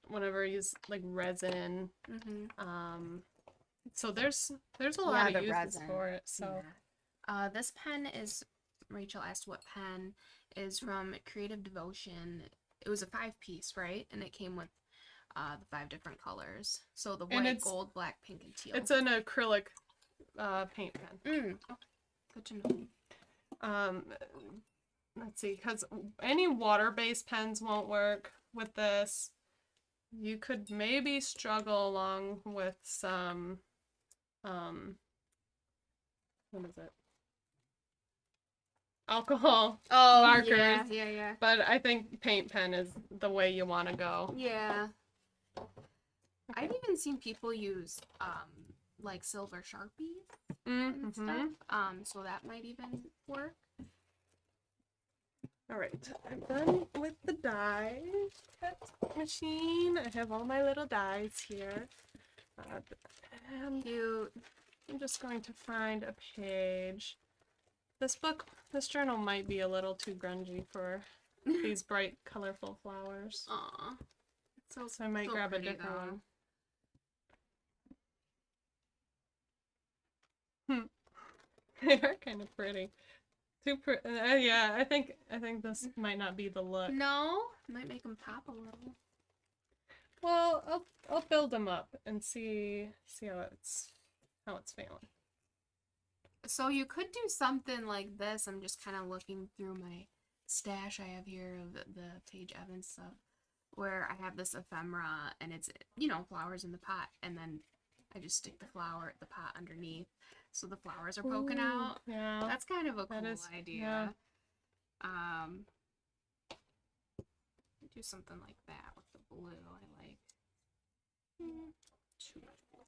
[SPEAKER 1] whenever I use like resin. So there's a lot of uses for it. So
[SPEAKER 2] this pen is, Rachel asked what pen, is from Creative Devotion. It was a 5-piece, right? And it came with the 5 different colors. So the white, gold, black, pink, and teal.
[SPEAKER 1] It's an acrylic paint pen.
[SPEAKER 2] Okay. Good to know.
[SPEAKER 1] Let's see, because any water-based pens won't work with this. You could maybe struggle along with some, what is it? Alcohol markers.
[SPEAKER 2] Yeah.
[SPEAKER 1] But I think paint pen is the way you want to go.
[SPEAKER 2] Yeah. Okay. I've even seen people use like silver Sharpies and stuff. So that might even work.
[SPEAKER 1] All right, I'm done with the die cut machine. I have all my little dies here. And I'm just going to find a page. This journal might be a little too grungy for these bright, colorful flowers.
[SPEAKER 2] Aw.
[SPEAKER 1] So I might grab a different one. They are kind of pretty. Yeah, I think this might not be the look.
[SPEAKER 2] No, might make them pop a little.
[SPEAKER 1] Well, I'll build them up and see how it's feeling.
[SPEAKER 2] So you could do something like this. I'm just kind of looking through my stash I have here of the Paige Evans stuff, where I have this ephemera and it's flowers in the pot, and then I just stick the pot underneath, so the flowers are poking out.
[SPEAKER 1] Yeah,
[SPEAKER 2] that's kind of a cool idea. Yeah. Do something like that with the blue. I like. Too much blue.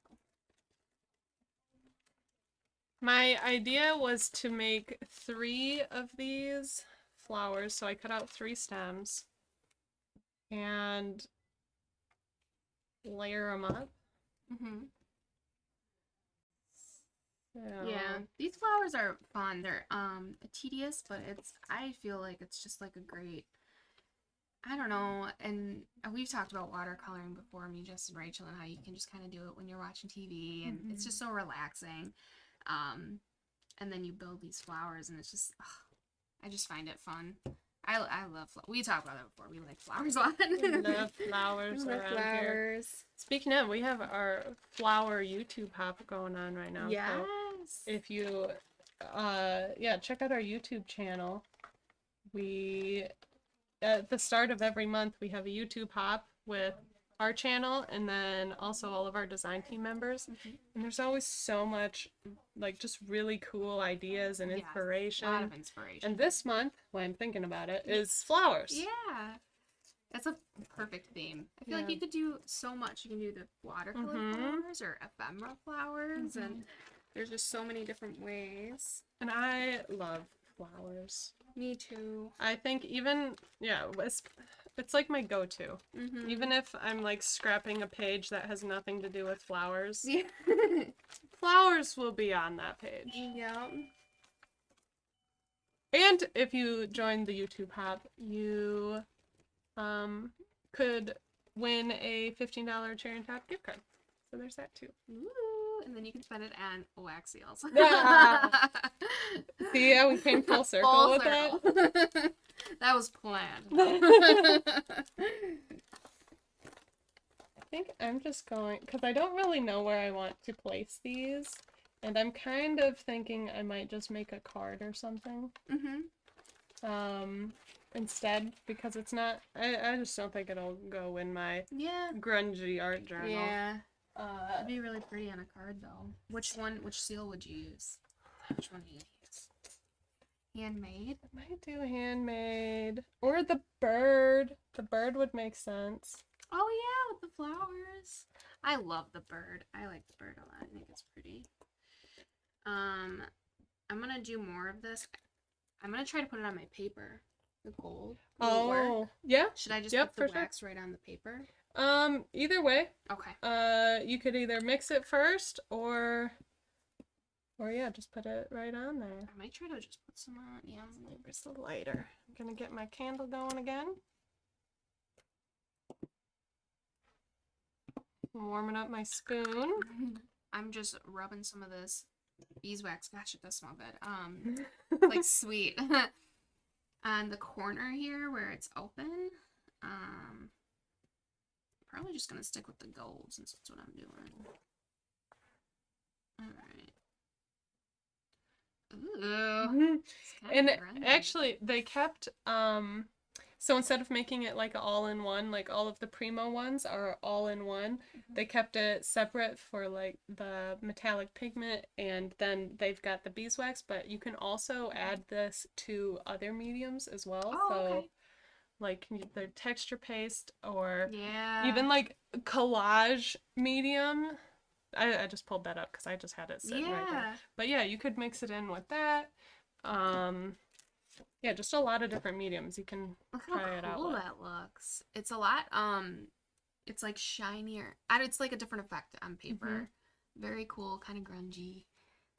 [SPEAKER 1] My idea was to make 3 of these flowers, so I cut out 3 stems and layer them up. So.
[SPEAKER 2] Yeah, these flowers are fun. They're tedious, but I feel like it's just like a great, I don't know, and we've talked about watercoloring before, me, Jess, and Rachel, and how you can just kind of do it when you're watching TV, and it's just so relaxing. And then you build these flowers, and it's just, I just find it fun. I love flowers. We talked about that before. We like flowers a lot.
[SPEAKER 1] We love flowers around here. Speaking of, we have our flower YouTube hop going on right now.
[SPEAKER 2] Yes.
[SPEAKER 1] So if you, check out our YouTube channel. We, at the start of every month, we have a YouTube hop with our channel and then also all of our design team members. And there's always so much, like, just really cool ideas and inspiration.
[SPEAKER 2] A lot of inspiration.
[SPEAKER 1] And this month, when I'm thinking about it, is flowers.
[SPEAKER 2] Yeah. That's a perfect theme. I feel like you could do so much. You can do the watercolor flowers or ephemera flowers, and there's just so many different ways.
[SPEAKER 1] And I love flowers.
[SPEAKER 2] Me too.
[SPEAKER 1] I think even, it's like my go-to. Even if I'm like scrapping a page that has nothing to do with flowers, flowers will be on that page.
[SPEAKER 2] Yeah.
[SPEAKER 1] And if you join the YouTube hop, you could win a $15 Cherry and Top gift card. So there's that too.
[SPEAKER 2] Ooh, and then you can spend it on wax seals.
[SPEAKER 1] See, yeah, we came full circle with that.
[SPEAKER 2] That was planned.
[SPEAKER 1] I think I'm just going, because I don't really know where I want to place these. And I'm kind of thinking I might just make a card or something. Instead, because it's not, I just don't think it'll go in my grungy art journal.
[SPEAKER 2] Yeah. It'd be really pretty on a card, though. Which seal would you use? Which one do you use? Handmade?
[SPEAKER 1] I might do handmade. Or the bird. The bird would make sense.
[SPEAKER 2] Oh, yeah, with the flowers. I love the bird. I like the bird a lot. I think it's pretty. I'm gonna do more of this. I'm gonna try to put it on my paper. The gold.
[SPEAKER 1] Oh, yeah.
[SPEAKER 2] Should I just put the wax right on the paper?
[SPEAKER 1] Either way.
[SPEAKER 2] Okay.
[SPEAKER 1] You could either mix it first or yeah, just put it right on there.
[SPEAKER 2] I might try to just put some on. Yeah.
[SPEAKER 1] Where's the lighter? I'm gonna get my candle going again. I'm warming up my spoon.
[SPEAKER 2] I'm just rubbing some of this beeswax. Gosh, it does smell good. Like sweet. On the corner here where it's open. Probably just gonna stick with the gold since that's what I'm doing. All right. Ooh.
[SPEAKER 1] And actually, they kept so instead of making it like all-in-one, like all of the Primo ones are all-in-one, they kept it separate for like the metallic pigment, and then they've got the beeswax, but you can also add this to other mediums as well.
[SPEAKER 2] Oh,
[SPEAKER 1] so
[SPEAKER 2] okay.
[SPEAKER 1] like the texture paste or even like collage medium. I just pulled that up because I just had it sitting right there. But yeah, you could mix it in with that. Yeah, just a lot of different mediums. You can try it out.
[SPEAKER 2] Look how cool that looks. It's a lot, it's like shinier. It's like a different effect on paper. Very cool, kind of grungy.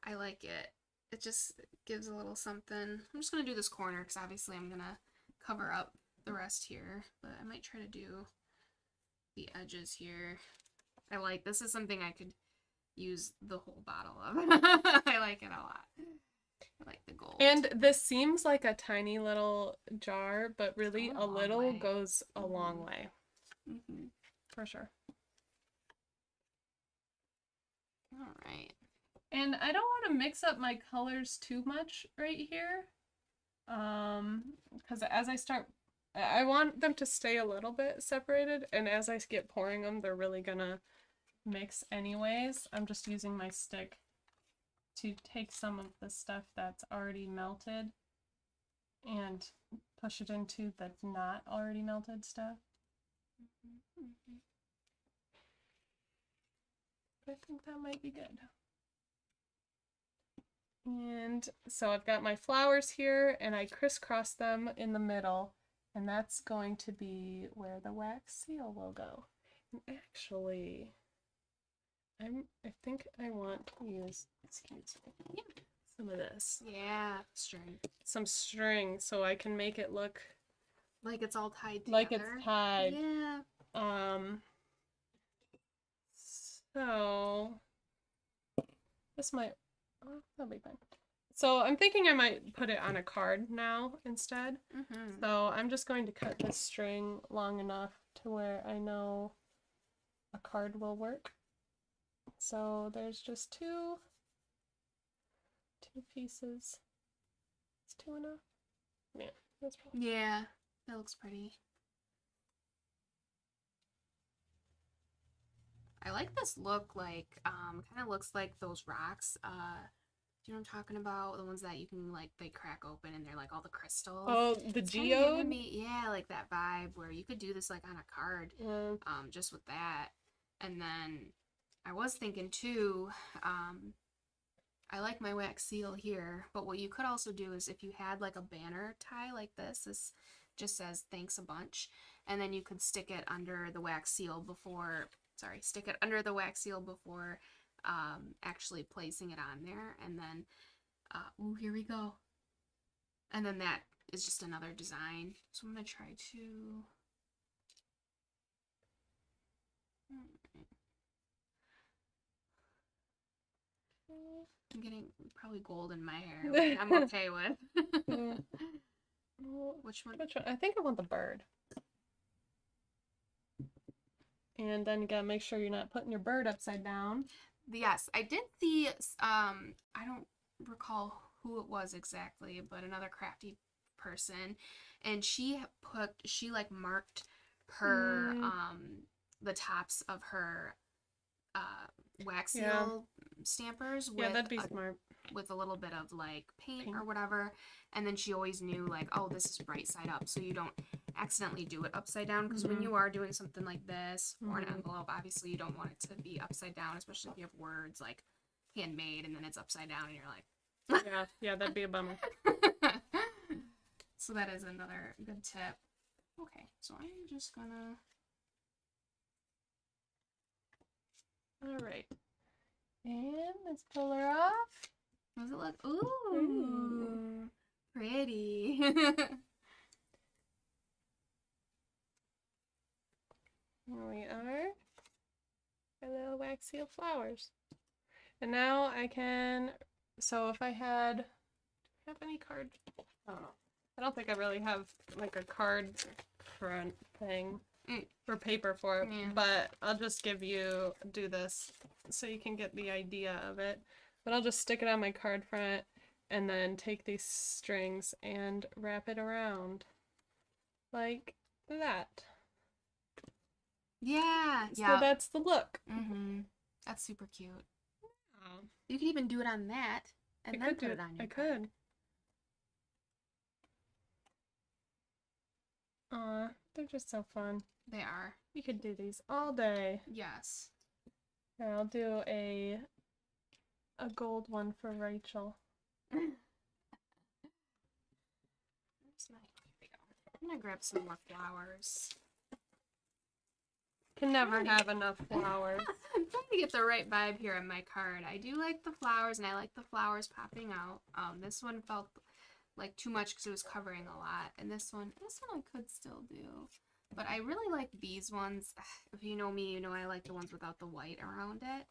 [SPEAKER 2] I like it. It just gives a little something. I'm just going to do this corner because obviously I'm going to cover up the rest here. But I might try to do the edges here. This is something I could use the whole bottle of. I like it a lot. I like the gold.
[SPEAKER 1] And this seems like a tiny little jar, but really a little goes a long way. For sure.
[SPEAKER 2] All right.
[SPEAKER 1] And I don't want to mix up my colors too much right here. Because as I start, I want them to stay a little bit separated, and as I get pouring them, they're really gonna mix anyways. I'm just using my stick to take some of the stuff that's already melted and push it into the not already melted stuff. But I think that might be good. And so I've got my flowers here, and I crisscross them in the middle, and that's going to be where the wax seal will go. And actually, I think I want to use, excuse me, some of this.
[SPEAKER 2] Yeah, string.
[SPEAKER 1] Some string, so I can make it look
[SPEAKER 2] like it's all tied together.
[SPEAKER 1] Like it's tied.
[SPEAKER 2] Yeah.
[SPEAKER 1] So this might, that'll be fine. So I'm thinking I might put it on a card now instead. So I'm just going to cut this string long enough to where I know a card will work. So there's just two pieces. Is 2 enough? Yeah, that's probably.
[SPEAKER 2] Yeah, that looks pretty. I like this look, like, kind of looks like those rocks. Do you know what I'm talking about? The ones that you can, like, they crack open and they're, like, all the crystals.
[SPEAKER 1] Oh, the geode?
[SPEAKER 2] Yeah, like that vibe where you could do this, like, on a card, just with that. And then I was thinking, too, I like my wax seal here, but what you could also do is if you had, like, a banner tie like this just says, thanks a bunch, and then you could stick it under the wax seal before... stick it under the wax seal before actually placing it on there, and then ooh, here we go. And then that is just another design. So I'm gonna try to I'm getting probably gold in my hair, which I'm okay with.
[SPEAKER 1] Which one? I think I want the bird. And then you gotta make sure you're not putting your bird upside down.
[SPEAKER 2] Yes, I did see, I don't recall who it was exactly, but another crafty person, and she like marked her, the tops of her, wax seal stampers
[SPEAKER 1] Yeah,
[SPEAKER 2] with
[SPEAKER 1] that'd be smart.
[SPEAKER 2] with a little bit of like paint or whatever, and then she always knew like, oh, this is right side up, so you don't accidentally do it upside down, because when you are doing something like this or an envelope, obviously you don't want it to be upside down, especially if you have words like handmade and then it's upside down and you're like
[SPEAKER 1] yeah, that'd be a bummer.
[SPEAKER 2] So that is another good tip. Okay, so I'm just gonna,
[SPEAKER 1] all right, and let's pull her off.
[SPEAKER 2] does it look, ooh. Pretty.
[SPEAKER 1] Here we are. Our little wax seal flowers. And now I can, so if I had, do I have any card? I don't know. I don't think I really have like a card front thing or paper for it, but I'll just do this so you can get the idea of it. But I'll just stick it on my card front and then take these strings and wrap it around like that.
[SPEAKER 2] Yeah.
[SPEAKER 1] So that's the look.
[SPEAKER 2] That's super cute. You could even do it on that and then put it on your card.
[SPEAKER 1] I could. Aw, they're just so fun.
[SPEAKER 2] They are.
[SPEAKER 1] You could do these all day.
[SPEAKER 2] Yes.
[SPEAKER 1] Here, I'll do a gold one for Rachel.
[SPEAKER 2] Here we go. I'm gonna grab some more flowers.
[SPEAKER 1] Can never have enough flowers.
[SPEAKER 2] I'm trying to get the right vibe here on my card. I do like the flowers, and I like the flowers popping out. This one felt like too much because it was covering a lot, and this one I could still do. But I really like these ones. If you know me, you know I like the ones without the white around it.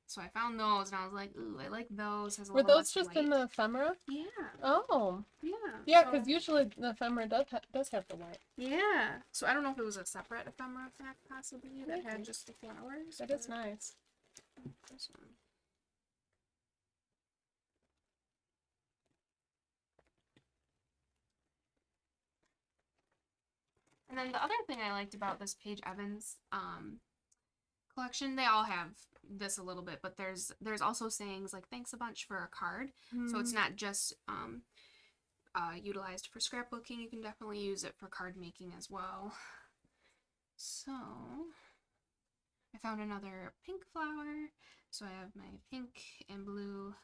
[SPEAKER 2] So I found those, and I was like, ooh, I like those.
[SPEAKER 1] Were those just in the ephemera?
[SPEAKER 2] Yeah.
[SPEAKER 1] Oh.
[SPEAKER 2] Yeah.
[SPEAKER 1] Yeah, because usually the ephemera does have the white.
[SPEAKER 2] Yeah. So I don't know if it was a separate ephemera pack possibly that had just the flowers.
[SPEAKER 1] That is nice.
[SPEAKER 2] This one. And then the other thing I liked about this Paige Evans collection, they all have this a little bit, but there's also sayings like thanks a bunch for a card. So it's not just utilized for scrapbooking. You can definitely use it for card making as well. So I found another pink flower. So I have my pink and blue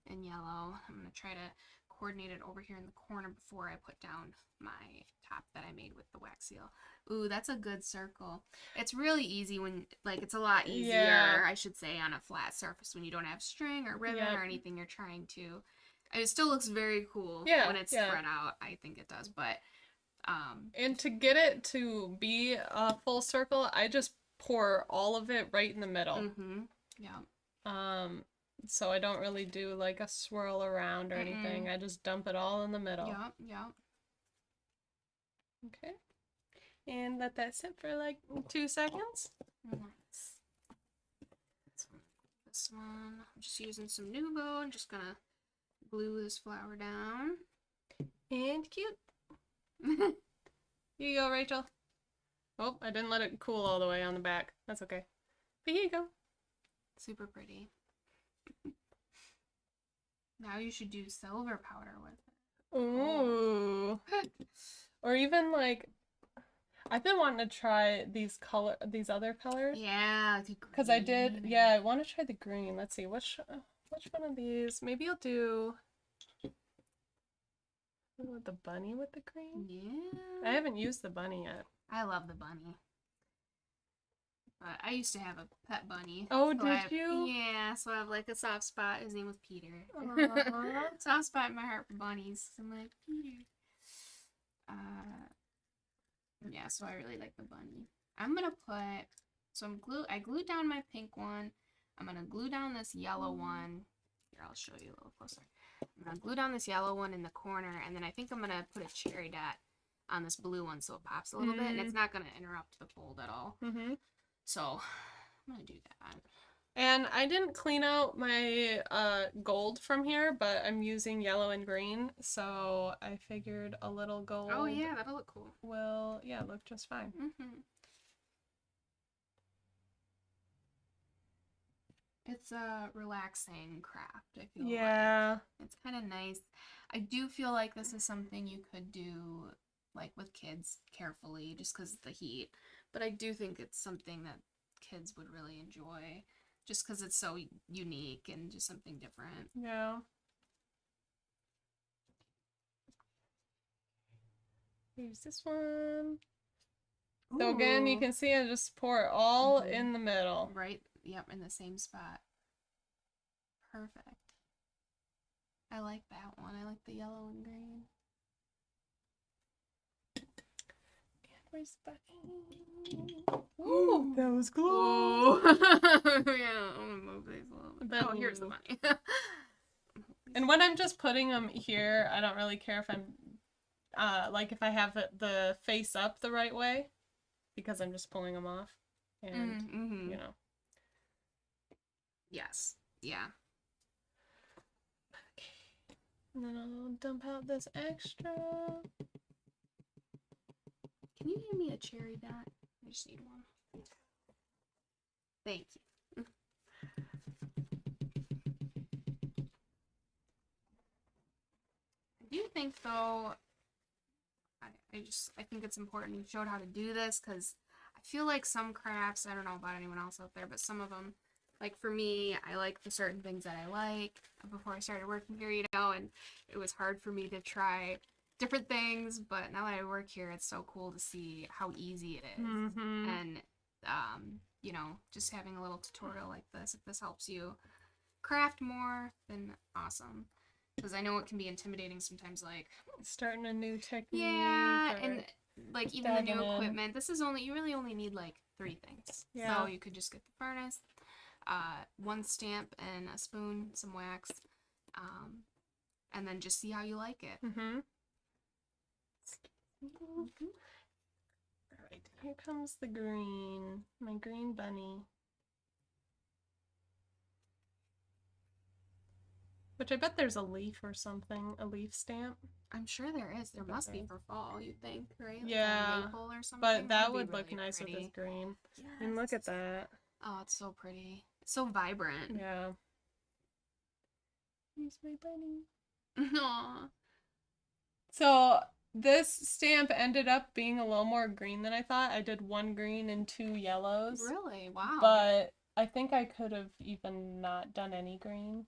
[SPEAKER 2] and yellow. I'm going to try to coordinate it over here in the corner before I put down my top that I made with the wax seal. Ooh, that's a good circle. It's really easy when, like, it's a lot easier, I should say, on a flat surface when you don't have string or ribbon or anything you're trying to. It still looks very cool when it's spread out. I think it does, but
[SPEAKER 1] and to get it to be a full circle, I just pour all of it right in the middle. So I don't really do like a swirl around or anything. I just dump it all in the middle. Okay. And let that sit for like 2 seconds.
[SPEAKER 2] Nice. This one, I'm just using some Nuvo. I'm just gonna glue this flower down.
[SPEAKER 1] And cute. Here you go, Rachel. Oh, I didn't let it cool all the way on the back. That's okay. But here you go.
[SPEAKER 2] Super pretty. Now you should do silver powder with it.
[SPEAKER 1] Ooh. Or even like, I've been wanting to try these other colors.
[SPEAKER 2] Yeah,
[SPEAKER 1] because I did. Yeah, I want to try the green. Let's see which one of these. Maybe I'll do the bunny with the green.
[SPEAKER 2] Yeah.
[SPEAKER 1] I haven't used the bunny yet.
[SPEAKER 2] I love the bunny. But I used to have a pet bunny.
[SPEAKER 1] Oh, so did you?
[SPEAKER 2] Yeah, so I have like a soft spot. His name was Peter.
[SPEAKER 1] Aww.
[SPEAKER 2] Soft spot in my heart for bunnies. I'm like, Peter. Yeah, so I really like the bunny. I'm gonna put, I glued down my pink one. I'm gonna glue down this yellow one. Here, I'll show you a little closer. I'm gonna glue down this yellow one in the corner, and then I think I'm gonna put a cherry dot on this blue one so it pops a little bit, and it's not gonna interrupt the fold at all. So I'm gonna do that.
[SPEAKER 1] And I didn't clean out my gold from here, but I'm using yellow and green, so I figured a little gold
[SPEAKER 2] Oh yeah, that'll look cool.
[SPEAKER 1] will, yeah, look just fine.
[SPEAKER 2] It's a relaxing craft, I feel
[SPEAKER 1] Yeah.
[SPEAKER 2] like. It's kind of nice. I do feel like this is something you could do like with kids carefully just because of the heat. But I do think it's something that kids would really enjoy just because it's so unique and just something different.
[SPEAKER 1] Yeah. Here's this one. So again, you
[SPEAKER 2] Ooh.
[SPEAKER 1] can see I just pour it all in the middle.
[SPEAKER 2] Right? Yep, in the same spot. Perfect. I like that one. I like the yellow and green.
[SPEAKER 1] Where's the bunny? Ooh, that was close.
[SPEAKER 2] Yeah, I'm gonna move these a little bit. Oh, here's the bunny.
[SPEAKER 1] And when I'm just putting them here, I don't really care if I'm, like if I have the face up the right way, because I'm just pulling them off, and you know.
[SPEAKER 2] Yes. Yeah.
[SPEAKER 1] Okay. And then I'll dump out this extra.
[SPEAKER 2] Can you give me a cherry dot? I just need one. Thank you. I do think though, I think it's important you showed how to do this because I feel like some crafts, I don't know about anyone else out there, but some of them, like for me, I like the certain things that I like before I started working here, you know, and it was hard for me to try different things, but now that I work here, it's so cool to see how easy it is. And, you know, just having a little tutorial like this, if this helps you craft more, then awesome. Because I know it can be intimidating sometimes, like
[SPEAKER 1] starting a new technique.
[SPEAKER 2] Yeah, and like even the new equipment. This is you really only need like 3 things. Yeah. So you could just get the furnace, 1 stamp and a spoon, some wax, and then just see how you like it.
[SPEAKER 1] Alright, here comes the green. My green bunny. Which I bet there's a leaf or something, a leaf stamp.
[SPEAKER 2] I'm sure there is. There must be for fall, you think, right? Like
[SPEAKER 1] yeah.
[SPEAKER 2] a maple or something.
[SPEAKER 1] But that would look nice with this green. Yes. And look at that.
[SPEAKER 2] Oh, it's so pretty. It's so vibrant.
[SPEAKER 1] Yeah. Here's my bunny.
[SPEAKER 2] Aww.
[SPEAKER 1] So this stamp ended up being a little more green than I thought. I did 1 green and 2 yellows.
[SPEAKER 2] Really? Wow.
[SPEAKER 1] But I think I could have even not done any green.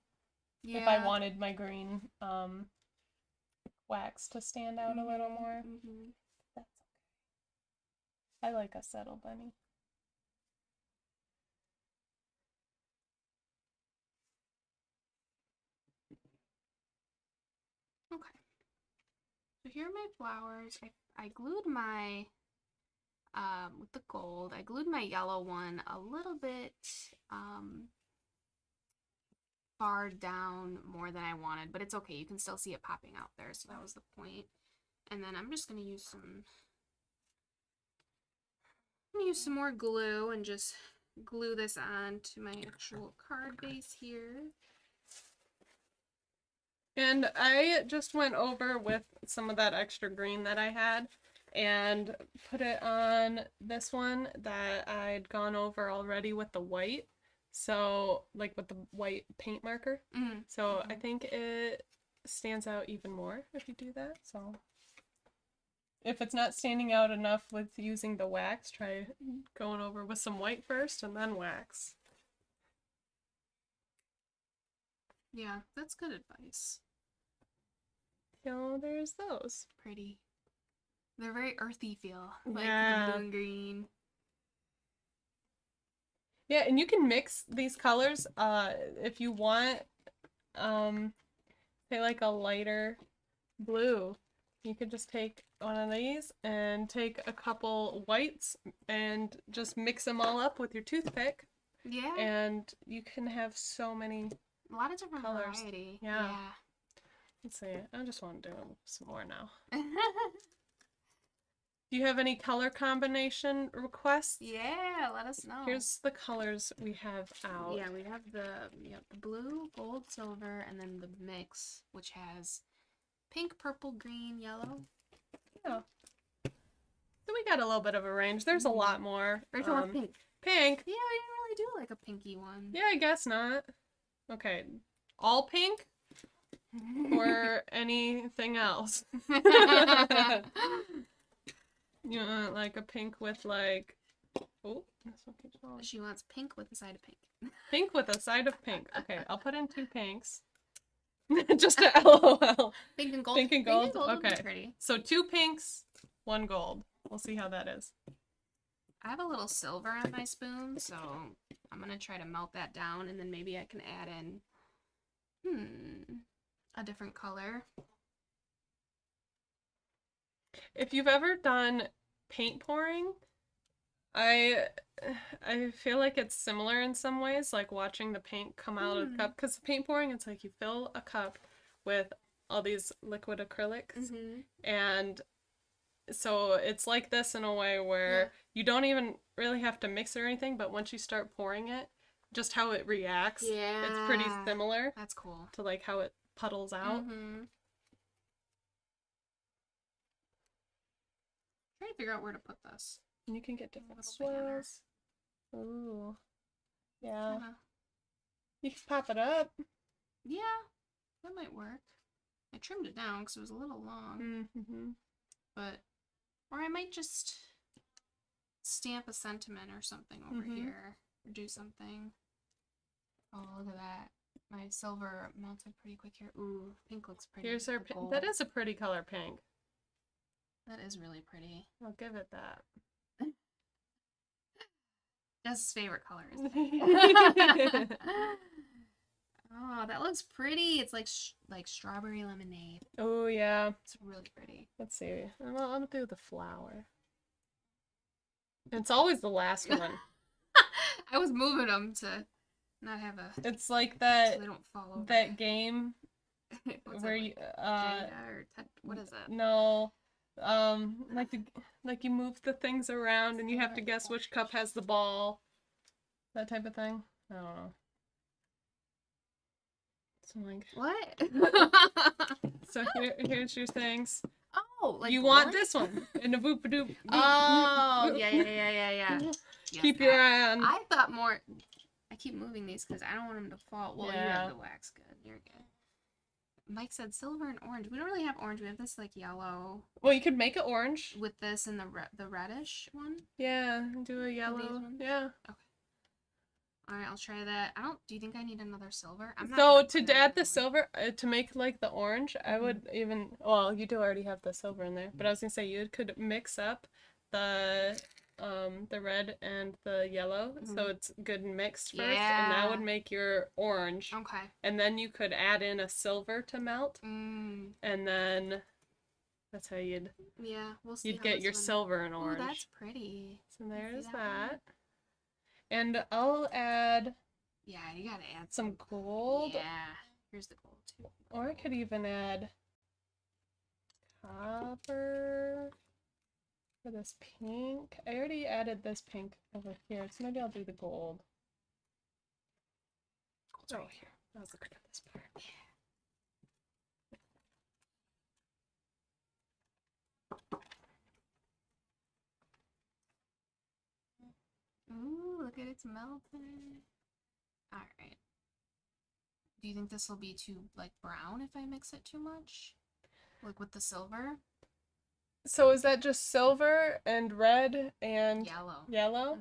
[SPEAKER 1] Yeah. If I wanted my green wax to stand out a little more. That's okay. I like a subtle bunny.
[SPEAKER 2] Okay. So here are my flowers. I glued my, with the gold, I glued my yellow one a little bit, far down more than I wanted, but it's okay. You can still see it popping out there, so that was the point. And then I'm just going to use some more glue and just glue this on to my actual card base here.
[SPEAKER 1] And I just went over with some of that extra green that I had and put it on this one that I'd gone over already with the white. So, like with the white paint marker. So I think it stands out even more if you do that. So if it's not standing out enough with using the wax, try going over with some white first and then wax.
[SPEAKER 2] Yeah, that's good advice.
[SPEAKER 1] So there's those.
[SPEAKER 2] Pretty. They're very earthy feel, like the blue and green.
[SPEAKER 1] Yeah, and you can mix these colors if you want, say like a lighter blue. You could just take one of these and take a couple whites and just mix them all up with your toothpick.
[SPEAKER 2] Yeah. And
[SPEAKER 1] you can have so many
[SPEAKER 2] a lot of different
[SPEAKER 1] colors.
[SPEAKER 2] Variety.
[SPEAKER 1] Yeah. Let's see. I just want to do some more now. Do you have any color combination requests?
[SPEAKER 2] Yeah, let us know.
[SPEAKER 1] Here's the colors we have out.
[SPEAKER 2] Yeah, we have the blue, gold, silver, and then the mix, which has pink, purple, green, yellow.
[SPEAKER 1] Yeah. So we got a little bit of a range. There's a lot more.
[SPEAKER 2] Rachel wants pink.
[SPEAKER 1] Pink.
[SPEAKER 2] Yeah, we didn't really do like a pinky one.
[SPEAKER 1] Yeah, I guess not. Okay. All pink? Or anything else? You want like a pink with like... Oh, this one keeps falling.
[SPEAKER 2] She wants pink with a side of pink.
[SPEAKER 1] Pink with a side of pink. Okay, I'll put in 2 pinks. Just a LOL.
[SPEAKER 2] Pink and gold.
[SPEAKER 1] Pink and gold?
[SPEAKER 2] Pink and gold would be
[SPEAKER 1] Okay.
[SPEAKER 2] pretty.
[SPEAKER 1] So 2 pinks, 1 gold. We'll see how that is.
[SPEAKER 2] I have a little silver on my spoon, so I'm going to try to melt that down, and then maybe I can add in, a different color.
[SPEAKER 1] If you've ever done paint pouring, I feel like it's similar in some ways, like watching the paint come out of the cup. Because paint pouring, it's like you fill a cup with all these liquid acrylics, and so it's like this in a way where you don't even really have to mix it or anything, but once you start pouring it, just how it reacts, it's pretty similar.
[SPEAKER 2] That's cool.
[SPEAKER 1] To like how it puddles out.
[SPEAKER 2] Trying to figure out where to put this.
[SPEAKER 1] And you can get different swirls. Ooh. Yeah. You can pop it up.
[SPEAKER 2] Yeah, that might work. I trimmed it down because it was a little long. But, or I might just stamp a sentiment or something over here. Or do something. Oh, look at that. My silver melted pretty quick here. Ooh, pink looks pretty.
[SPEAKER 1] Here's our pink. That is a pretty color, pink.
[SPEAKER 2] That is really pretty.
[SPEAKER 1] I'll give it that.
[SPEAKER 2] Jess's favorite color is pink. Oh, that looks pretty. It's like strawberry lemonade.
[SPEAKER 1] Oh, yeah.
[SPEAKER 2] It's really pretty.
[SPEAKER 1] Let's see. I'll do the flower. It's always the last one.
[SPEAKER 2] I was moving them to not have a...
[SPEAKER 1] It's like that,
[SPEAKER 2] so they don't fall over.
[SPEAKER 1] that game where you...
[SPEAKER 2] Jenga or what is it?
[SPEAKER 1] No. Like you move the things around and you have to guess which cup has the ball. That type of thing. I don't know. So like
[SPEAKER 2] what?
[SPEAKER 1] So here's your things.
[SPEAKER 2] Oh, like
[SPEAKER 1] you
[SPEAKER 2] bowling?
[SPEAKER 1] want this one in the boop doop.
[SPEAKER 2] Oh, yeah.
[SPEAKER 1] Keep your eye on.
[SPEAKER 2] I thought more. I keep moving these because I don't want them to fall. Well, you have the wax. Good. You're good. Mike said silver and orange. We don't really have orange. We have this like yellow.
[SPEAKER 1] Well, you could make it orange.
[SPEAKER 2] With this and the reddish one.
[SPEAKER 1] Yeah, do a yellow. Yeah.
[SPEAKER 2] Okay. All right, I'll try that. Do you think I need another silver? I'm not
[SPEAKER 1] So
[SPEAKER 2] gonna
[SPEAKER 1] to add the silver, to make like the orange, I would even, well, you do already have the silver in there, but I was gonna say you could mix up the red and the yellow, so it's good and mixed first, and that would make your orange.
[SPEAKER 2] Okay.
[SPEAKER 1] And then you could add in a silver to melt, and then that's how you'd
[SPEAKER 2] we'll see.
[SPEAKER 1] You'd get your silver and orange.
[SPEAKER 2] Oh, that's pretty.
[SPEAKER 1] So there's that. And I'll add...
[SPEAKER 2] Yeah, you gotta add
[SPEAKER 1] some gold.
[SPEAKER 2] Yeah. Here's the gold, too.
[SPEAKER 1] Or I could even add copper for this pink. I already added this pink over here, so maybe I'll do the gold.
[SPEAKER 2] Gold's right here.
[SPEAKER 1] I was looking at this part.
[SPEAKER 2] Ooh, look at it's melting. Alright. Do you think this will be too, like, brown if I mix it too much? Like, with the silver?
[SPEAKER 1] So is that just silver and red and
[SPEAKER 2] yellow?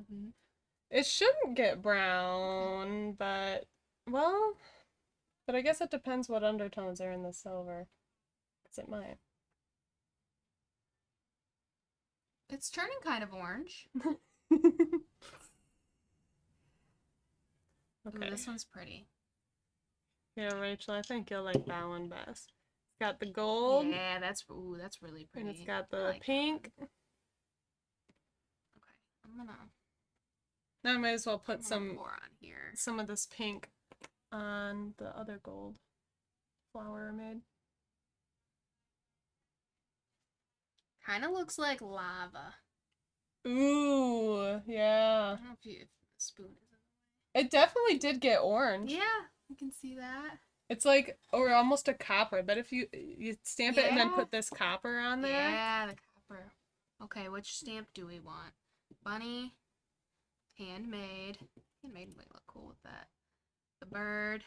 [SPEAKER 1] It shouldn't get brown, but, well, but I guess it depends what undertones are in the silver. Because it might.
[SPEAKER 2] It's turning kind of orange.
[SPEAKER 1] Okay.
[SPEAKER 2] Ooh, this one's pretty.
[SPEAKER 1] Yeah, Rachel, I think you'll like that one best. It's got the gold.
[SPEAKER 2] Yeah, that's really pretty.
[SPEAKER 1] And it's got the pink.
[SPEAKER 2] Okay, I'm gonna...
[SPEAKER 1] Now I might as well put some
[SPEAKER 2] more on here.
[SPEAKER 1] Some of this pink on the other gold flower I made.
[SPEAKER 2] Kind of looks like lava.
[SPEAKER 1] Ooh, yeah.
[SPEAKER 2] I don't know if the spoon is.
[SPEAKER 1] It definitely did get orange.
[SPEAKER 2] Yeah, you can see that.
[SPEAKER 1] It's like, or almost a copper, but if you stamp it and then
[SPEAKER 2] Yeah.
[SPEAKER 1] put this copper on there.
[SPEAKER 2] Yeah, the copper. Okay, which stamp do we want? Bunny, handmade. Handmade might look cool with that. The bird,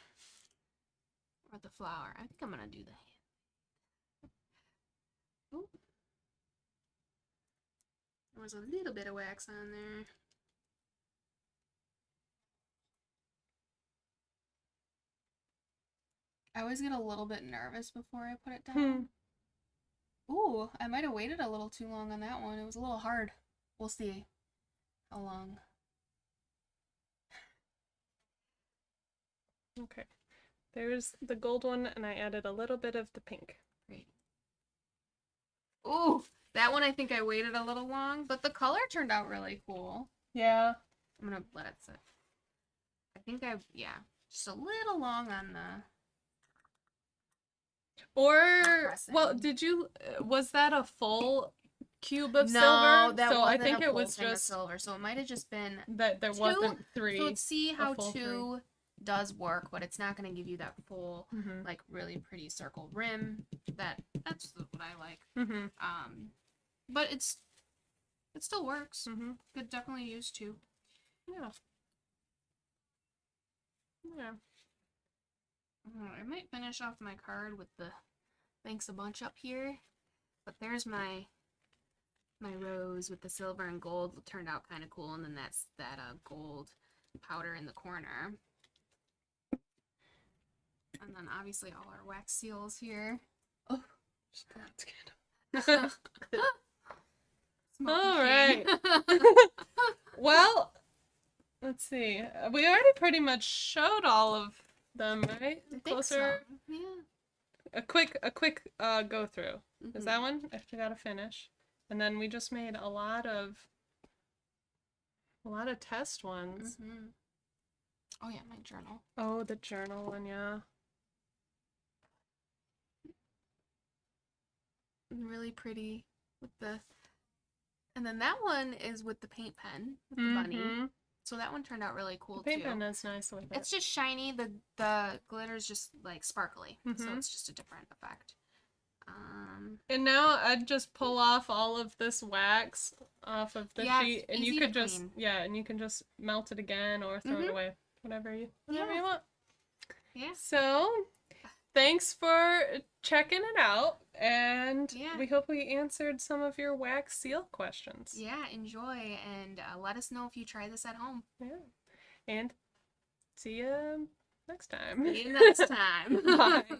[SPEAKER 2] or the flower. I think I'm gonna do the hand. Ooh. There was a little bit of wax on there. I always get a little bit nervous before I put it down. Ooh, I might have waited a little too long on that one. It was a little hard. We'll see how long.
[SPEAKER 1] Okay. There's the gold one, and I added a little bit of the pink.
[SPEAKER 2] Great. Ooh, that one I think I waited a little long, but the color turned out really cool.
[SPEAKER 1] Yeah.
[SPEAKER 2] I'm gonna let it sit. I think just a little long on the.
[SPEAKER 1] Or,
[SPEAKER 2] pressing.
[SPEAKER 1] well, was that a full cube of
[SPEAKER 2] No,
[SPEAKER 1] silver?
[SPEAKER 2] that
[SPEAKER 1] so
[SPEAKER 2] wasn't
[SPEAKER 1] I think
[SPEAKER 2] a
[SPEAKER 1] it
[SPEAKER 2] full
[SPEAKER 1] was
[SPEAKER 2] thing of
[SPEAKER 1] just
[SPEAKER 2] silver, so it might have just been
[SPEAKER 1] that there
[SPEAKER 2] two.
[SPEAKER 1] wasn't three.
[SPEAKER 2] So let's see how
[SPEAKER 1] full
[SPEAKER 2] two does work, but it's not gonna give you that full,
[SPEAKER 1] Mhm.
[SPEAKER 2] like really pretty circle rim. That's what I like.
[SPEAKER 1] Mhm.
[SPEAKER 2] But it still works.
[SPEAKER 1] Mhm.
[SPEAKER 2] Could definitely use two.
[SPEAKER 1] Yeah. Yeah.
[SPEAKER 2] I might finish off my card with the thanks a bunch up here, but there's my rose with the silver and gold. It turned out kind of cool, and then that's that gold powder in the corner, and then obviously all our wax seals here.
[SPEAKER 1] Oh, just put that together. All right. Well, let's see. We already pretty much showed all of them, right?
[SPEAKER 2] I think
[SPEAKER 1] Closer.
[SPEAKER 2] so. Yeah.
[SPEAKER 1] A quick go through. Is that one? I forgot to finish. And then we just made a lot of test ones.
[SPEAKER 2] Oh yeah, my journal.
[SPEAKER 1] Oh, the journal one, yeah.
[SPEAKER 2] Really pretty with the. And then that one is with the paint pen with the bunny. So that one turned out really cool
[SPEAKER 1] the paint
[SPEAKER 2] too.
[SPEAKER 1] pen is nice with it.
[SPEAKER 2] It's just shiny. The glitter's just like sparkly, so it's just a different effect.
[SPEAKER 1] And now I'd just pull off all of this wax off of the sheet, and you could just and you can just melt it again or throw it away, whatever you want.
[SPEAKER 2] Yeah.
[SPEAKER 1] So, thanks for checking it out, and we hope we answered some of your wax seal questions.
[SPEAKER 2] Yeah, enjoy, and let us know if you try this at home.
[SPEAKER 1] Yeah, and see you next time.
[SPEAKER 2] See you next time.
[SPEAKER 1] Bye.